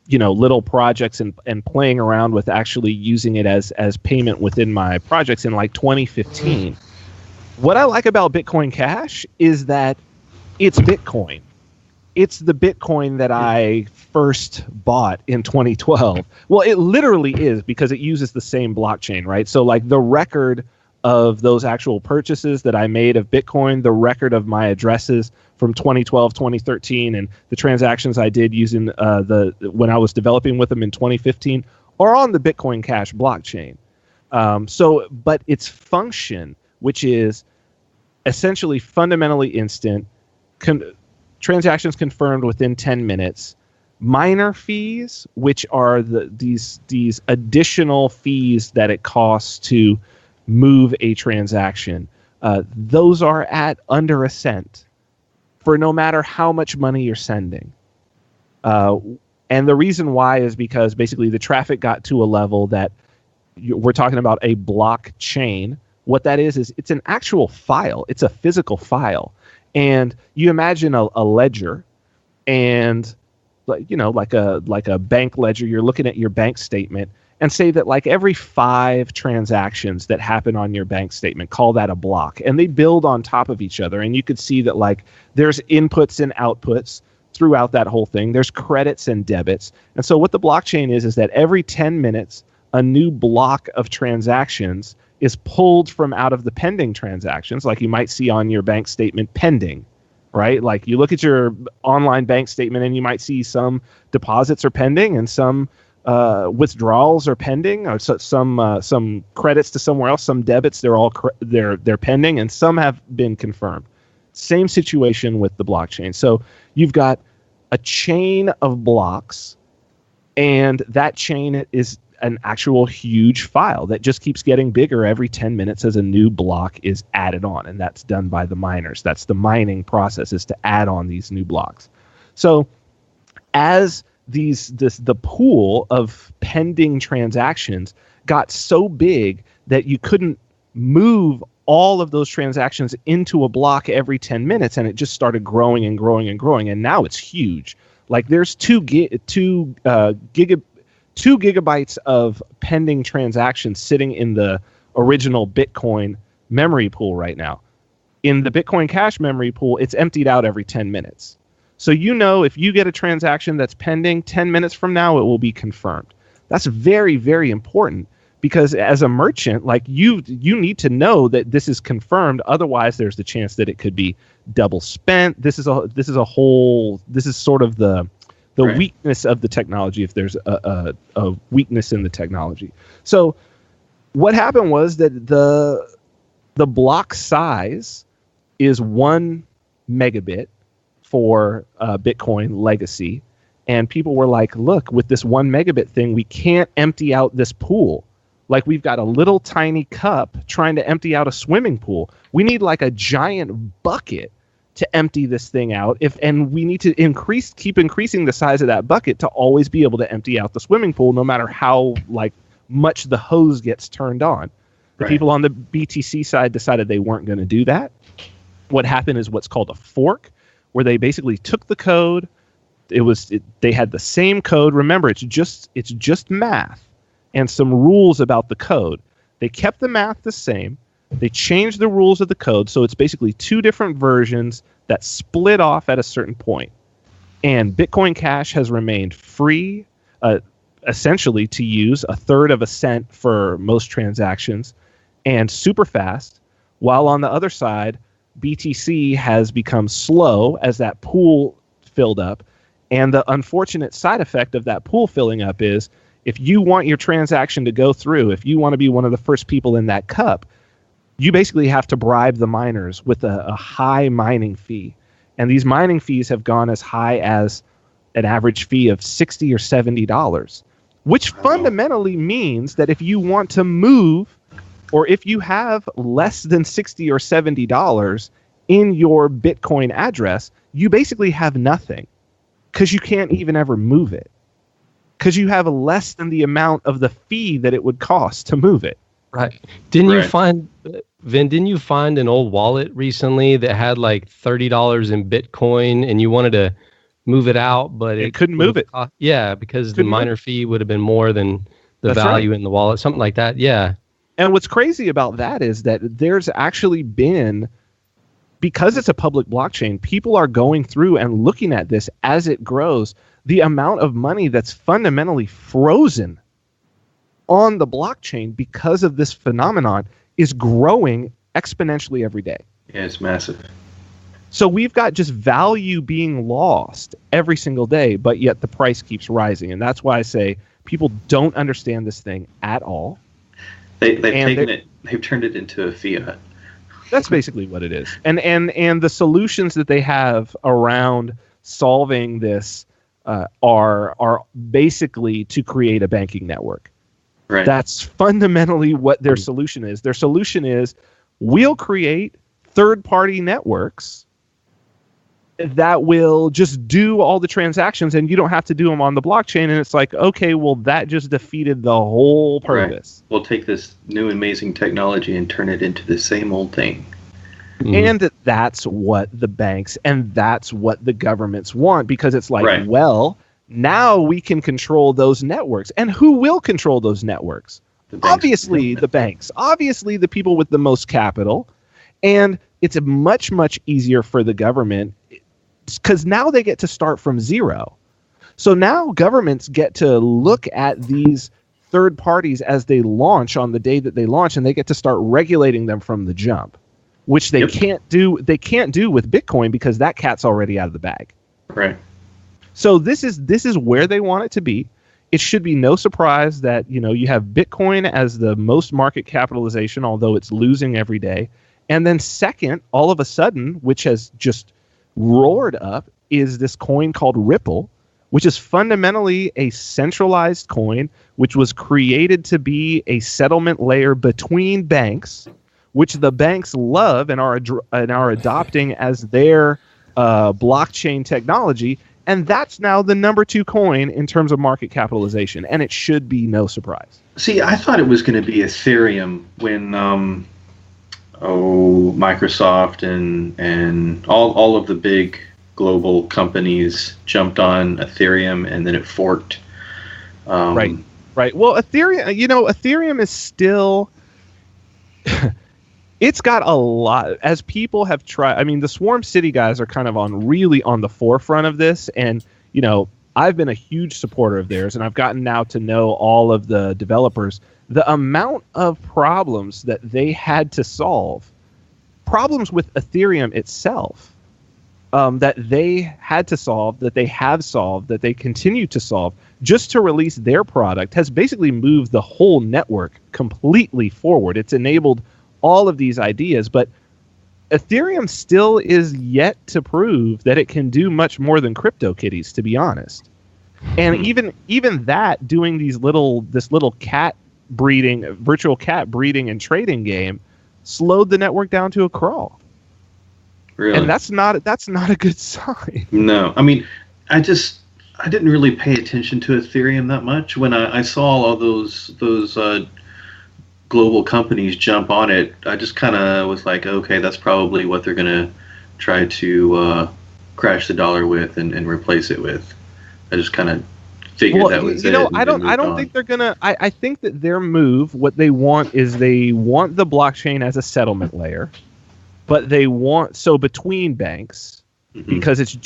little projects and playing around with actually using it as payment within my projects in like 2015. What I like about Bitcoin Cash is that it's Bitcoin. It's the Bitcoin that I first bought in 2012. Well, it literally is, because it uses the same blockchain, right? So like the record of those actual purchases that I made of Bitcoin, the record of my addresses from 2012, 2013, and the transactions I did using when I was developing with them in 2015 are on the Bitcoin Cash blockchain. But its function, which is essentially fundamentally instant, transactions confirmed within 10 minutes, miner fees, which are these additional fees that it costs to move a transaction, those are at under a cent for no matter how much money you're sending. And the reason why is because basically the traffic got to a level that we're talking about a blockchain. What that is it's an actual file. It's a physical file. And you imagine a ledger, and like a bank ledger, you're looking at your bank statement, and say that like every 5 transactions that happen on your bank statement, call that a block. And they build on top of each other. And you could see that like there's inputs and outputs throughout that whole thing. There's credits and debits. And so what the blockchain is that every 10 minutes, a new block of transactions is pulled from out of the pending transactions, like you might see on your bank statement pending, right? Like you look at your online bank statement and you might see some deposits are pending and some withdrawals are pending, or some credits to somewhere else, some debits, they're pending, and some have been confirmed. Same situation with the blockchain. So you've got a chain of blocks, and that chain is an actual huge file that just keeps getting bigger every 10 minutes as a new block is added on. And that's done by the miners. That's the mining process, is to add on these new blocks. So as the pool of pending transactions got so big that you couldn't move all of those transactions into a block every 10 minutes, and it just started growing and growing and growing. And now it's huge. Like there's 2 gigabytes of pending transactions sitting in the original Bitcoin memory pool right now. In the Bitcoin Cash memory pool, it's emptied out every 10 minutes. So if you get a transaction that's pending, 10 minutes from now, it will be confirmed. That's very, very important, because as a merchant, like you need to know that this is confirmed. Otherwise, there's the chance that it could be double spent. This is sort of the right. Weakness of the technology, if there's a weakness in the technology. So what happened was that the block size is 1 megabit for Bitcoin legacy. And people were like, look, with this 1 megabit thing, we can't empty out this pool. Like we've got a little tiny cup trying to empty out a swimming pool. We need like a giant bucket to empty this thing out, and we need to keep increasing the size of that bucket to always be able to empty out the swimming pool, no matter how like much the hose gets turned on. The people on the BTC side decided they weren't going to do that. What happened is what's called a fork, where they basically took the code. They had the same code. Remember, it's just math and some rules about the code. They kept the math the same. They changed the rules of the code, so it's basically 2 different versions that split off at a certain point. And Bitcoin Cash has remained free, essentially to use, 1/3 of a cent for most transactions, and super fast, while on the other side, BTC has become slow as that pool filled up. And the unfortunate side effect of that pool filling up is, if you want your transaction to go through, if you want to be one of the first people in that cup, you basically have to bribe the miners with a high mining fee. And these mining fees have gone as high as an average fee of $60 or $70, which fundamentally means that if you want to move, or if you have less than $60 or $70 in your Bitcoin address, you basically have nothing, because you can't even ever move it, because you have less than the amount of the fee that it would cost to move it.
Right. Didn't you find an old wallet recently that had like $30 in Bitcoin, and you wanted to move it out, but it
couldn't move it?
Because the miner fee would have been more than the value in the wallet, something like that. Yeah.
And what's crazy about that is that there's actually been, because it's a public blockchain, people are going through and looking at this as it grows. The amount of money that's fundamentally frozen on the blockchain because of this phenomenon is growing exponentially every day.
Yeah, it's massive.
So we've got just value being lost every single day, but yet the price keeps rising. And that's why I say people don't understand this thing at all.
They've turned it into a fiat.
That's basically what it is. And the solutions that they have around solving this are basically to create a banking network.
Right.
That's fundamentally what their solution is. Their solution is, we'll create third-party networks that will just do all the transactions, and you don't have to do them on the blockchain. And it's like, okay, well, that just defeated the whole purpose.
Right. We'll take this new amazing technology and turn it into the same old thing.
And that's what the banks and that's what the governments want, because it's like, well, Now we can control those networks. And who will control those networks? Obviously the banks. Obviously the people with the most capital. And it's much, much easier for the government because now they get to start from zero. So now governments get to look at these third parties as they launch on the day that they launch, and they get to start regulating them from the jump, which they can't do. They can't do with Bitcoin because that cat's already out of the bag.
Right.
So this is where they want it to be. It should be no surprise that you have Bitcoin as the most market capitalization, although it's losing every day. And then second, all of a sudden, which has just roared up, is this coin called Ripple, which is fundamentally a centralized coin, which was created to be a settlement layer between banks, which the banks love and are adopting as their blockchain technology. And that's now the number 2 coin in terms of market capitalization. And it should be no surprise.
See, I thought it was going to be Ethereum when Microsoft and all of the big global companies jumped on Ethereum, and then it forked.
Right. Well, Ethereum is still. It's got a lot, as people have tried. I mean, the Swarm City guys are kind of really on the forefront of this, and I've been a huge supporter of theirs, and I've gotten now to know all of the developers. The amount of problems that they had to solve, problems with Ethereum itself, that they had to solve, that they have solved, that they continue to solve, just to release their product, has basically moved the whole network completely forward. It's enabled all of these ideas, but Ethereum still is yet to prove that it can do much more than CryptoKitties, to be honest. And even that, doing this little cat breeding, virtual cat breeding and trading game, slowed the network down to a crawl.
Really?
And that's not a good sign.
No, I mean, I didn't really pay attention to Ethereum that much when I saw all those global companies jump on it. I just kind of was like, okay, that's probably what they're gonna try to crash the dollar with and replace it with. I just kind of figured that was it.
I don't think they're gonna. I think that their move, what they want is they want the blockchain as a settlement layer. But they want between banks, because it's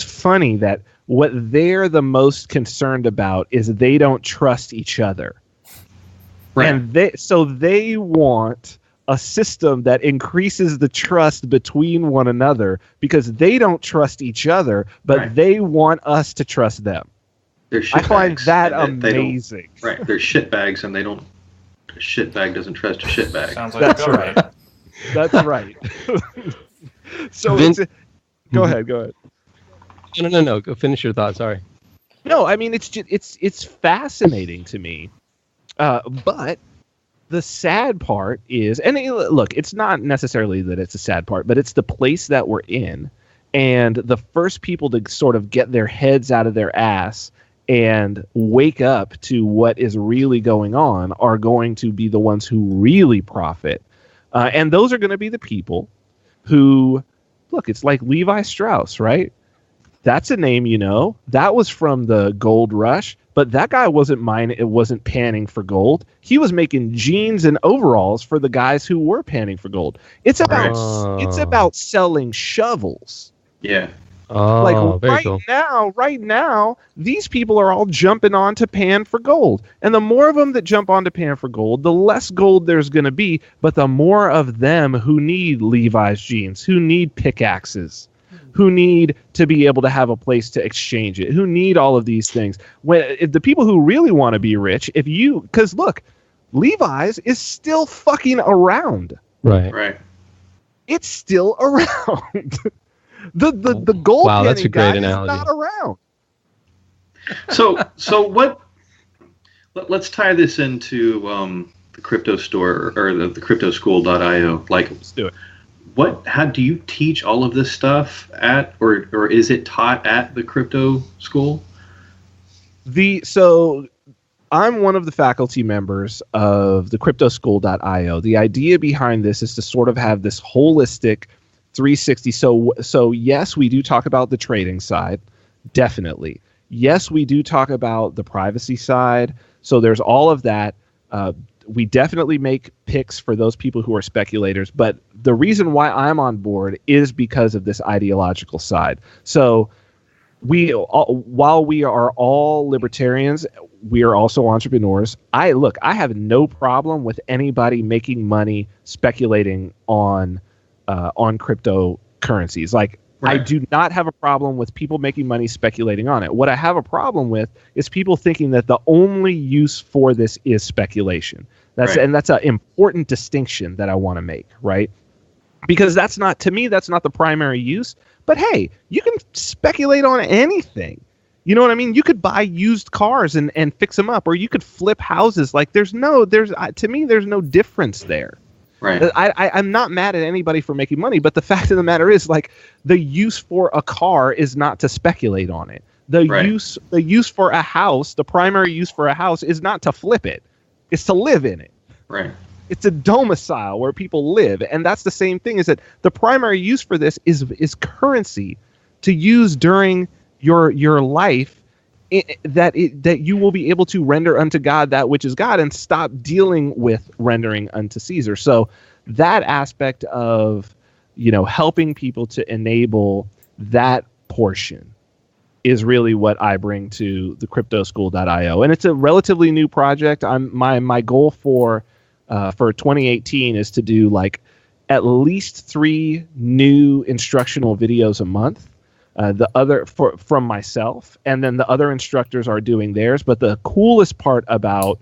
funny that what they're the most concerned about is they don't trust each other, right? And they want a system that increases the trust between one another because they don't trust each other, but they want us to trust them. I find that amazing.
Right, they're shitbags, and they don't. A shitbag doesn't trust a shitbag.
Sounds like that's right.
That's right. So go ahead.
No. Go finish your thought. Sorry.
No, I mean it's fascinating to me, but the sad part is, and look, it's not necessarily that it's a sad part, but it's the place that we're in, and the first people to sort of get their heads out of their ass and wake up to what is really going on are going to be the ones who really profit. And those are going to be the people who, look, it's like Levi Strauss, right? That's a name, that was from the gold rush, but that guy wasn't panning for gold. He was making jeans and overalls for the guys who were panning for gold. It's about selling shovels.
Yeah.
Oh,
right now, these people are all jumping on to pan for gold. And the more of them that jump on to pan for gold, the less gold there's going to be, but the more of them who need Levi's jeans, who need pickaxes, who need to be able to have a place to exchange it, who need all of these things. If the people who really want to be rich, because look, Levi's is still fucking around.
Right.
It's still around. The gold
that's a great
guy
analogy.
Is not around.
So what? Let's tie this into the crypto store or the cryptoschool.io. Like,
let's do it.
How do you teach all of this stuff at, or is it taught at the crypto school?
So I'm one of the faculty members of the cryptoschool.io. The idea behind this is to sort of have this holistic 360. So yes, we do talk about the trading side. Definitely. Yes, we do talk about the privacy side. So there's all of that. We definitely make picks for those people who are speculators. But the reason why I'm on board is because of this ideological side. So while we are all libertarians, we are also entrepreneurs. I have no problem with anybody making money speculating on cryptocurrencies. Like, right. I do not have a problem with people making money speculating on it. What I have a problem with is people thinking that the only use for this is speculation. And that's an important distinction that I want to make, right? Because that's not the primary use. But hey, you can speculate on anything. You know what I mean? You could buy used cars and fix them up, or you could flip houses. Like, to me, there's no difference there.
Right.
I'm not mad at anybody for making money, but the fact of the matter is, like, the use for a car is not to speculate on it. The use for a house, the primary use for a house is not to flip it. It's to live in it.
Right.
It's a domicile where people live, and that's the same thing. Is that the primary use for this is currency to use during your life, that you will be able to render unto God that which is God, and stop dealing with rendering unto Caesar. So that aspect of helping people to enable that portion is really what I bring to the cryptoschool.io, and it's a relatively new project. My goal for 2018 is to do like at least 3 new instructional videos a month. The other from myself, and then the other instructors are doing theirs. But the coolest part about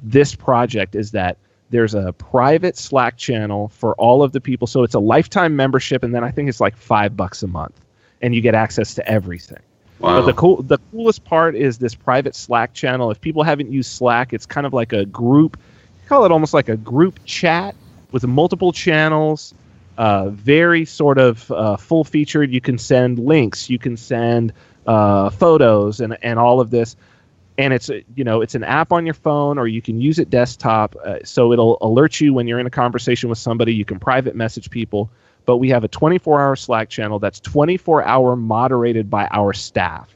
this project is that there's a private Slack channel for all of the people. So it's a lifetime membership, and then I think it's like $5 a month, and you get access to everything.
Wow.
But the coolest part is this private Slack channel. If people haven't used Slack, it's kind of like a group. Call it almost like a group chat with multiple channels, very sort of full featured. You can send links, you can send photos, and all of this. And it's an app on your phone, or you can use it desktop. So it'll alert you when you're in a conversation with somebody. You can private message people. But we have a 24-hour Slack channel that's 24-hour moderated by our staff.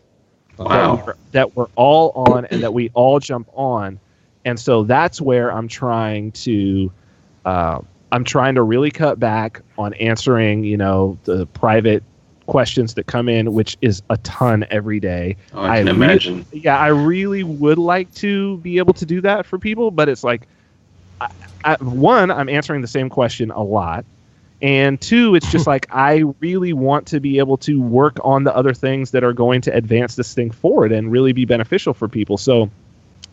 Wow.
That we're all on, and that we all jump on. And so that's where I'm trying to really cut back on answering, the private questions that come in, which is a ton every day.
Oh, I can imagine.
I really would like to be able to do that for people, but it's like, one, I'm answering the same question a lot. And two, it's just like, I really want to be able to work on the other things that are going to advance this thing forward and really be beneficial for people. So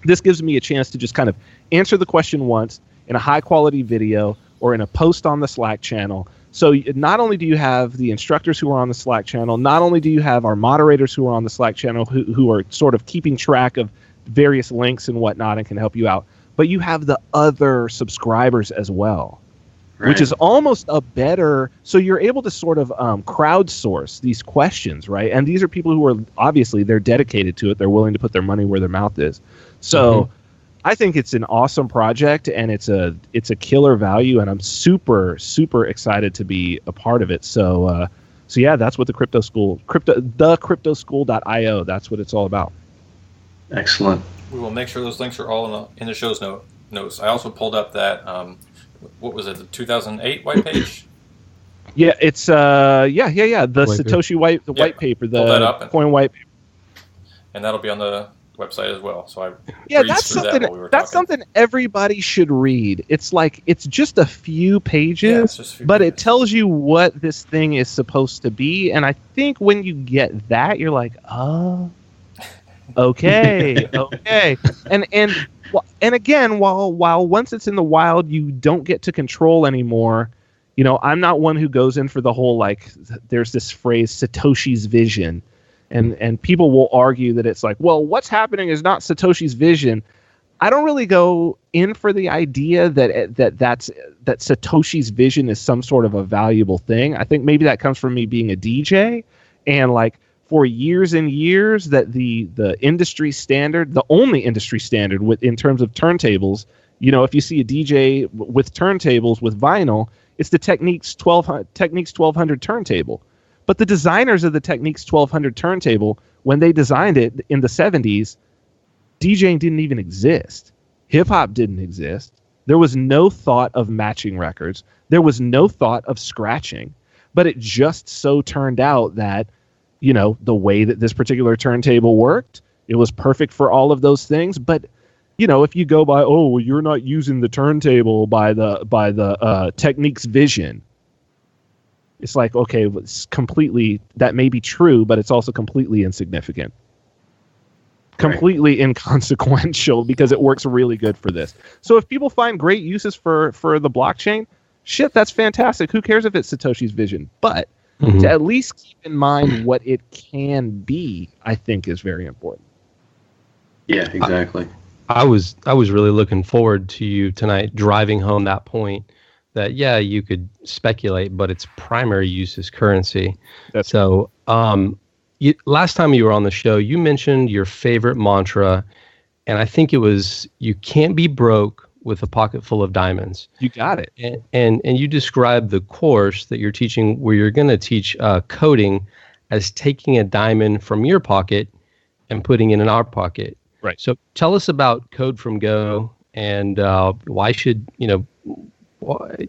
this gives me a chance to just kind of answer the question once in a high quality video or in a post on the Slack channel. So not only do you have the instructors who are on the Slack channel, not only do you have our moderators who are on the Slack channel who are sort of keeping track of various links and whatnot and can help you out, but you have the other subscribers as well. Right. Which is almost a better, so you're able to sort of crowdsource these questions, right? And these are people who are, obviously, they're dedicated to it. They're willing to put their money where their mouth is. So I think it's an awesome project, and it's a killer value, and I'm super, super excited to be a part of it. So yeah, that's what the cryptoschool.io, that's what it's all about.
Excellent.
We will make sure those links are all in the show's notes. I also pulled up that, what was it, the 2008 white page?
Yeah, it's the Satoshi white paper, the coin white paper,
and that'll be on the website as well. So
that's something everybody should read. It's like, it's just a few pages, but it tells you what this thing is supposed to be. And I think when you get that, you're like, oh, okay. And again, while once it's in the wild, you don't get to control anymore. I'm not one who goes in for the whole, like, there's this phrase, Satoshi's vision. And people will argue that it's like, well, what's happening is not Satoshi's vision. I don't really go in for the idea that Satoshi's vision is some sort of a valuable thing. I think maybe that comes from me being a DJ, and like, for years and years, that the industry standard, the only industry standard in terms of turntables, if you see a DJ with turntables with vinyl, it's the Technics 1200 turntable. But the designers of the Technics 1200 turntable, when they designed it in the 70s, DJing didn't even exist. Hip hop didn't exist. There was no thought of matching records. There was no thought of scratching. But it just so turned out that, you know, the way that this particular turntable worked, it was perfect for all of those things. But, you know, if you go by, oh, well, you're not using the turntable by the Technics vision, it's like, okay, it's completely, that may be true, but it's also completely insignificant. Completely inconsequential because it works really good for this. So if people find great uses for the blockchain, shit, that's fantastic. Who cares if it's Satoshi's vision? But to at least keep in mind what it can be, I think is very important.
Yeah, exactly.
I was really looking forward to you tonight driving home that point that, yeah, you could speculate, but its primary use is currency.
That's
so last time you were on the show, you mentioned your favorite mantra, and I think it was, you can't be broke with a pocket full of diamonds.
You got it.
And you described the course that you're teaching where you're going to teach coding as taking a diamond from your pocket and putting it in our pocket.
Right.
So tell us about Code from Go and why should,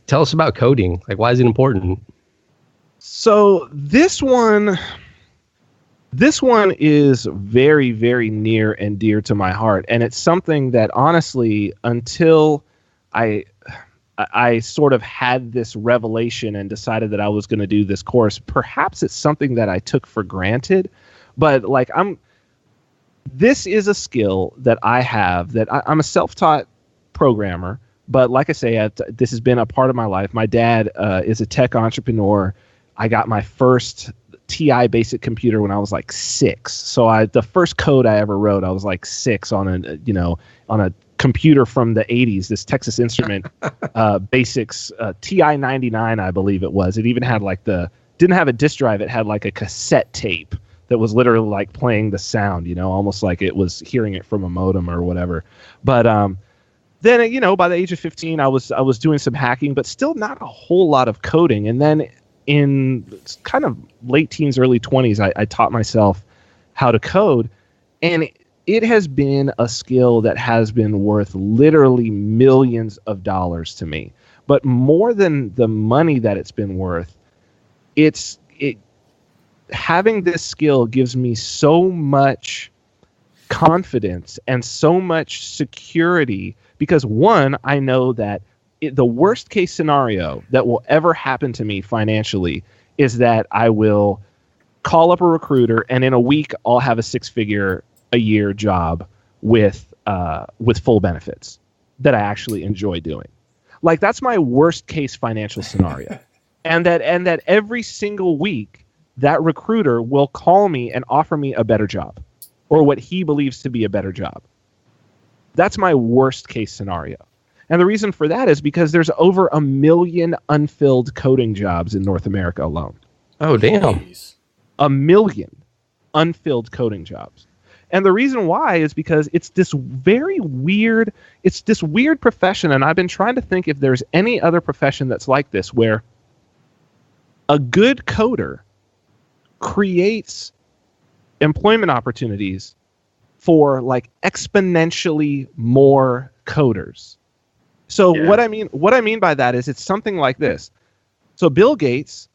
tell us about coding. Like, why is it important?
So this one is very, very near and dear to my heart. And it's something that honestly, until I sort of had this revelation and decided that I was going to do this course, perhaps it's something that I took for granted. But like, this is a skill that I have, that I'm a self-taught programmer. But like I say, this has been a part of my life. My dad is a tech entrepreneur. I got my first TI basic computer when I was like 6. So the first code I ever wrote, I was like 6 on a computer from the 80s, this Texas Instrument Basics TI-99, I believe it was. It even had didn't have a disk drive. It had like a cassette tape that was literally like playing the sound, almost like it was hearing it from a modem or whatever. But then, by the age of 15, I was doing some hacking, but still not a whole lot of coding. And then in kind of late teens, early 20s, I taught myself how to code. And it has been a skill that has been worth literally millions of dollars to me. But more than the money that it's been worth, having this skill gives me so much confidence and so much security because, one, I know that the worst case scenario that will ever happen to me financially is that I will call up a recruiter and in a week I'll have a 6-figure a year job with full benefits that I actually enjoy doing. Like, that's my worst case financial scenario. and that every single week that recruiter will call me and offer me a better job or what he believes to be a better job. That's my worst case scenario. And the reason for that is because there's over 1 million unfilled coding jobs in North America alone.
Oh, damn.
1 million unfilled coding jobs. And the reason why is because it's this weird profession. And I've been trying to think if there's any other profession that's like this, where a good coder creates employment opportunities for like exponentially more coders. So
Yeah.
what I mean by that is it's something like this. So Bill Gates,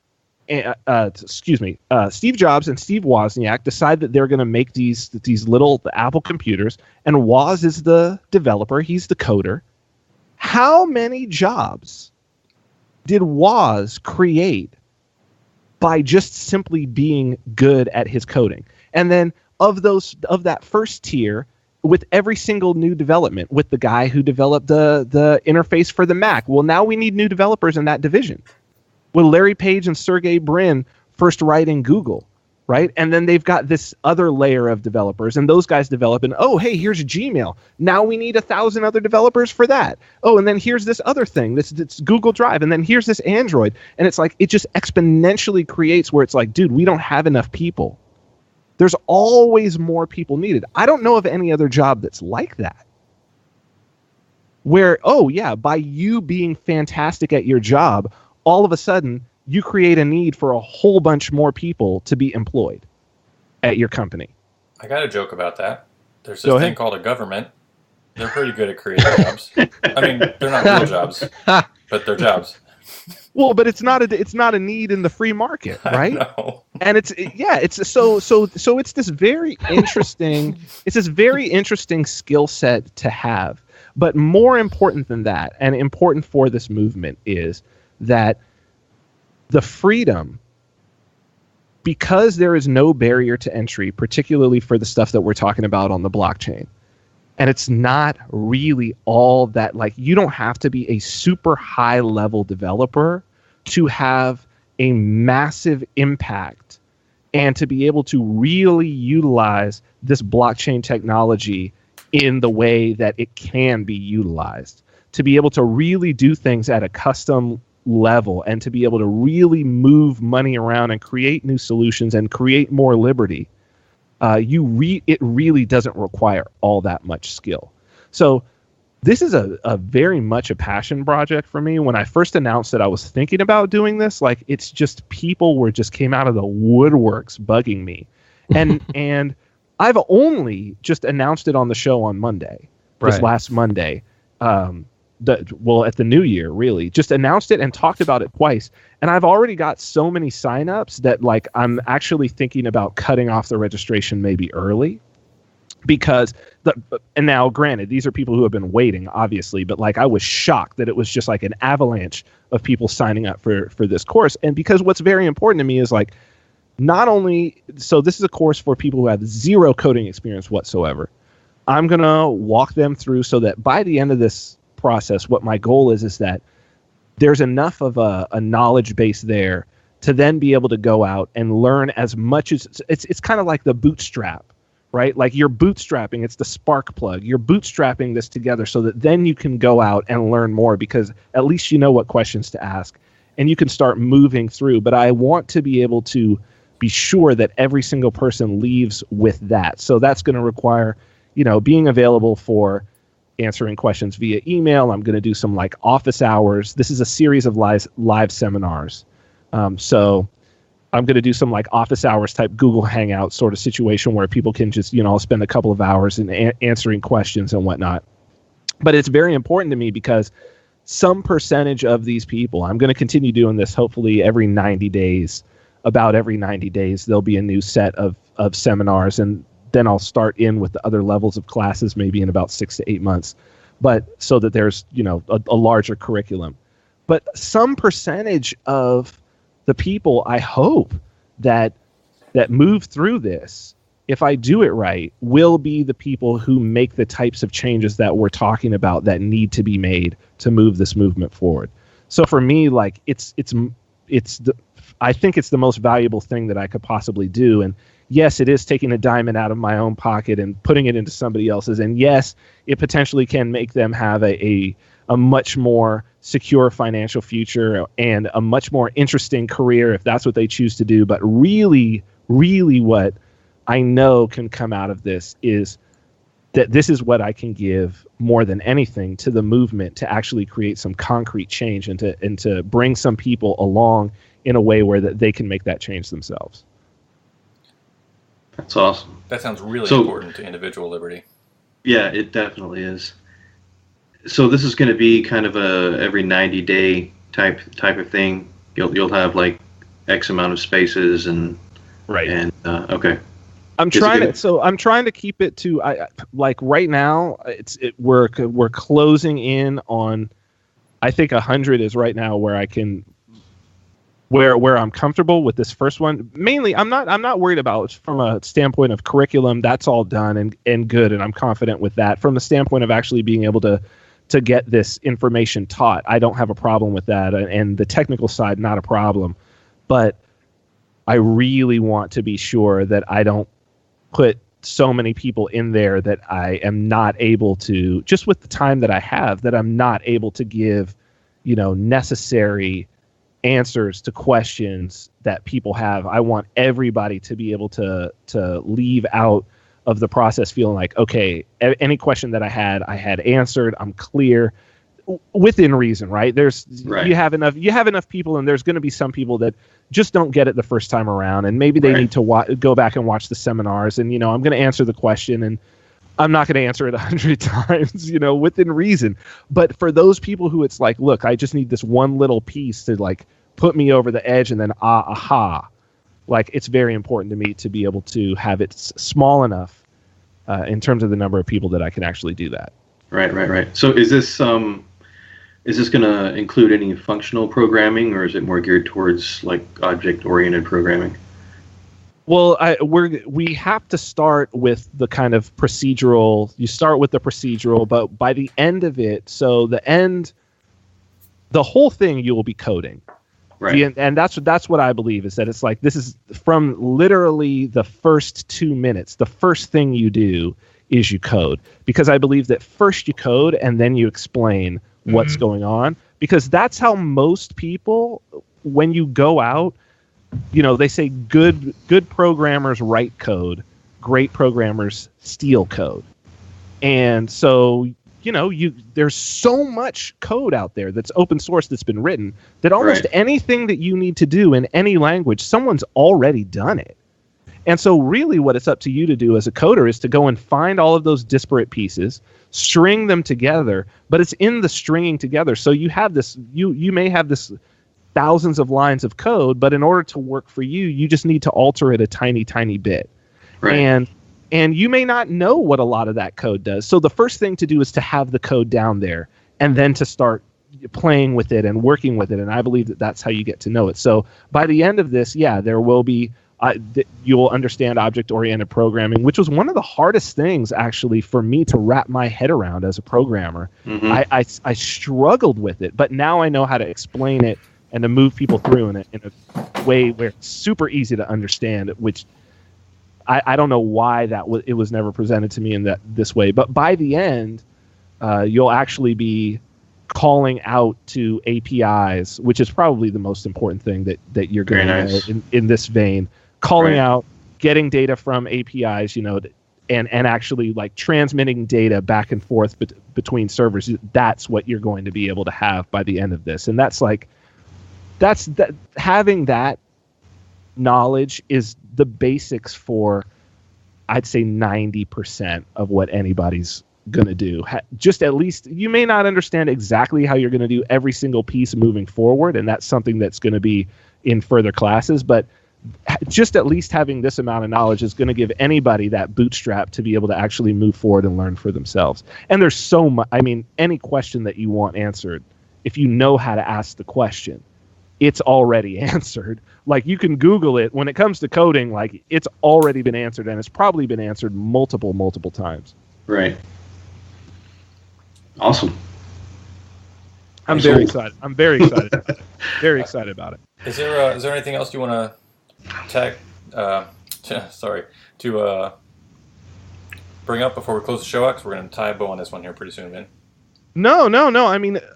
Steve Jobs and Steve Wozniak decide that they're going to make these little Apple computers, and Woz is the developer, he's the coder. How many jobs did Woz create by just simply being good at his coding? And then of that first tier, with every single new development, with the guy who developed the interface for the Mac, well, now we need new developers in that division. With Larry Page and Sergey Brin first writing Google, right? And then they've got this other layer of developers, and those guys develop, and oh, hey, here's Gmail. Now we need 1,000 other developers for that. Oh, and then here's this other thing, this Google Drive, and then here's this Android. And it's like, it just exponentially creates where it's like, dude, we don't have enough people. There's always more people needed. I don't know of any other job that's like that. Where, oh yeah, by you being fantastic at your job, all of a sudden you create a need for a whole bunch more people to be employed at your company.
I got a joke about that. There's this thing called a government. They're pretty good at creating jobs. I mean, they're not real jobs, but they're jobs.
Well, but it's not a need in the free market, right? And it's this very interesting skill set to have. But more important than that, and important for this movement, is that the freedom, because there is no barrier to entry, particularly for the stuff that we're talking about on the blockchain. And it's not really all that, like, you don't have to be a super high level developer to have a massive impact and to be able to really utilize this blockchain technology in the way that it can be utilized. To be able to really do things at a custom level and to be able to really move money around and create new solutions and create more liberty. It really doesn't require all that much skill. So this is a very much a passion project for me. When I first announced that I was thinking about doing this, like, it's just people just came out of the woodworks bugging me. And I've only just announced it on the show on Monday, this last Monday. At the new year, really, just announced it and talked about it twice. And I've already got so many signups that, like, I'm actually thinking about cutting off the registration maybe early, because and now granted, these are people who have been waiting, obviously, but, like, I was shocked that it was just like an avalanche of people signing up for this course. And because what's very important to me is, like, not only, so this is a course for people who have zero coding experience whatsoever. I'm going to walk them through so that by the end of this process, what my goal is that there's enough of a knowledge base there to then be able to go out and learn as much as it's kind of like the bootstrap, right? Like, you're bootstrapping, it's the spark plug. You're bootstrapping this together so that then you can go out and learn more, because at least you know what questions to ask and you can start moving through. But I want to be able to be sure that every single person leaves with that. So that's going to require, being available for answering questions via email. I'm going to do some, like, office hours. This is a series of live seminars. So I'm going to do some, like, office hours type Google Hangout sort of situation where people can just, spend a couple of hours in answering questions and whatnot. But it's very important to me because some percentage of these people, I'm going to continue doing this hopefully every 90 days. About every 90 days, there'll be a new set of seminars, and then I'll start in with the other levels of classes maybe in about 6 to 8 months, but so that there's, a larger curriculum. But some percentage of the people, I hope, that move through this, if I do it right, will be the people who make the types of changes that we're talking about that need to be made to move this movement forward. So for me, like, I think it's the most valuable thing that I could possibly do. And yes, it is taking a diamond out of my own pocket and putting it into somebody else's. And yes, it potentially can make them have a much more secure financial future and a much more interesting career if that's what they choose to do. But really, really what I know can come out of this is that this is what I can give more than anything to the movement to actually create some concrete change and to bring some people along in a way where that they can make that change themselves.
That's awesome.
That sounds really important to individual liberty.
Yeah, it definitely is. So this is going to be kind of a every 90-day type of thing. You'll have, like, X amount of spaces and
right.
And okay.
I'm trying to keep it to like right now. We're closing in on. I think 100 is right now where I can. Where I'm comfortable with this first one. Mainly, I'm not worried about from a standpoint of curriculum. That's all done and good, and I'm confident with that. From the standpoint of actually being able to get this information taught, I don't have a problem with that, and the technical side, not a problem. But I really want to be sure that I don't put so many people in there that I am not able to, just with the time that I have, that I'm not able to give, necessary answers to questions that people have. I want everybody to be able to leave out of the process feeling like, okay, any question that I had answered. I'm clear. within reason, right?
Right.
You have enough people, and there's going to be some people that just don't get it the first time around, and maybe they need to go back and watch the seminars. And I'm going to answer the question, and I'm not going to answer it 100 times, within reason. But for those people who it's like, look, I just need this one little piece to like put me over the edge, and then aha, like it's very important to me to be able to have it small enough in terms of the number of people that I can actually do that.
Right. So is this going to include any functional programming, or is it more geared towards like object-oriented programming?
Well, we have to start with the kind of procedural. You start with the procedural, but by the end of it, the whole thing you will be coding.
Right.
And that's what I believe, is that it's like this is from literally the first 2 minutes. The first thing you do is you code, because I believe that first you code and then you explain what's going on, because that's how most people, when you go out, they say good programmers write code, great programmers steal code. And so, there's so much code out there that's open source that's been written that almost anything that you need to do in any language, someone's already done it. And so really what it's up to you to do as a coder is to go and find all of those disparate pieces, string them together, but it's in the stringing together. So you have this, you may have this thousands of lines of code, but in order to work for you, you just need to alter it a tiny, tiny bit. Right. And you may not know what a lot of that code does. So the first thing to do is to have the code down there and then to start playing with it and working with it. And I believe that that's how you get to know it. So by the end of this, there will be, you'll understand object-oriented programming, which was one of the hardest things actually for me to wrap my head around as a programmer. I struggled with it, but now I know how to explain it and to move people through in a way where it's super easy to understand, which I don't know why it was never presented to me in this way. But by the end, you'll actually be calling out to APIs, which is probably the most important thing that you're going to know in this vein. Calling out, getting data from APIs, and actually like transmitting data back and forth between servers. That's what you're going to be able to have by the end of this. And having that knowledge is the basics for, I'd say, 90% of what anybody's going to do. Just at least, you may not understand exactly how you're going to do every single piece moving forward, and that's something that's going to be in further classes, but just at least having this amount of knowledge is going to give anybody that bootstrap to be able to actually move forward and learn for themselves. And there's so much, any question that you want answered, if you know how to ask the question, it's already answered. Like, you can Google it. When it comes to coding, like, it's already been answered, and it's probably been answered multiple times.
Right. Awesome.
I'm very excited. Very excited about it.
Is there anything else you want to bring up before we close the show out? Because we're going to tie a bow on this one here pretty soon, Vin.
No.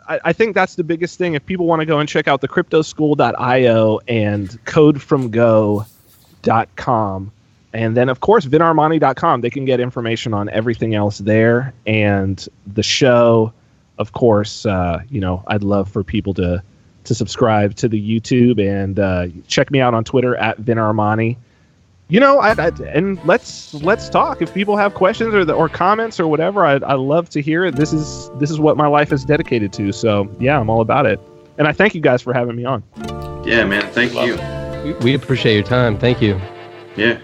I think that's the biggest thing. If people want to go and check out the cryptoschool.io and codefromgo.com, and then, of course, vinarmani.com, they can get information on everything else there. And the show, of course, I'd love for people to subscribe to the YouTube and check me out on Twitter at Vin Armani. And let's talk. If people have questions or comments or whatever, I love to hear it. This is what my life is dedicated to. So yeah, I'm all about it. And I thank you guys for having me on.
Yeah, man. Thank you.
We appreciate your time. Thank you.
Yeah.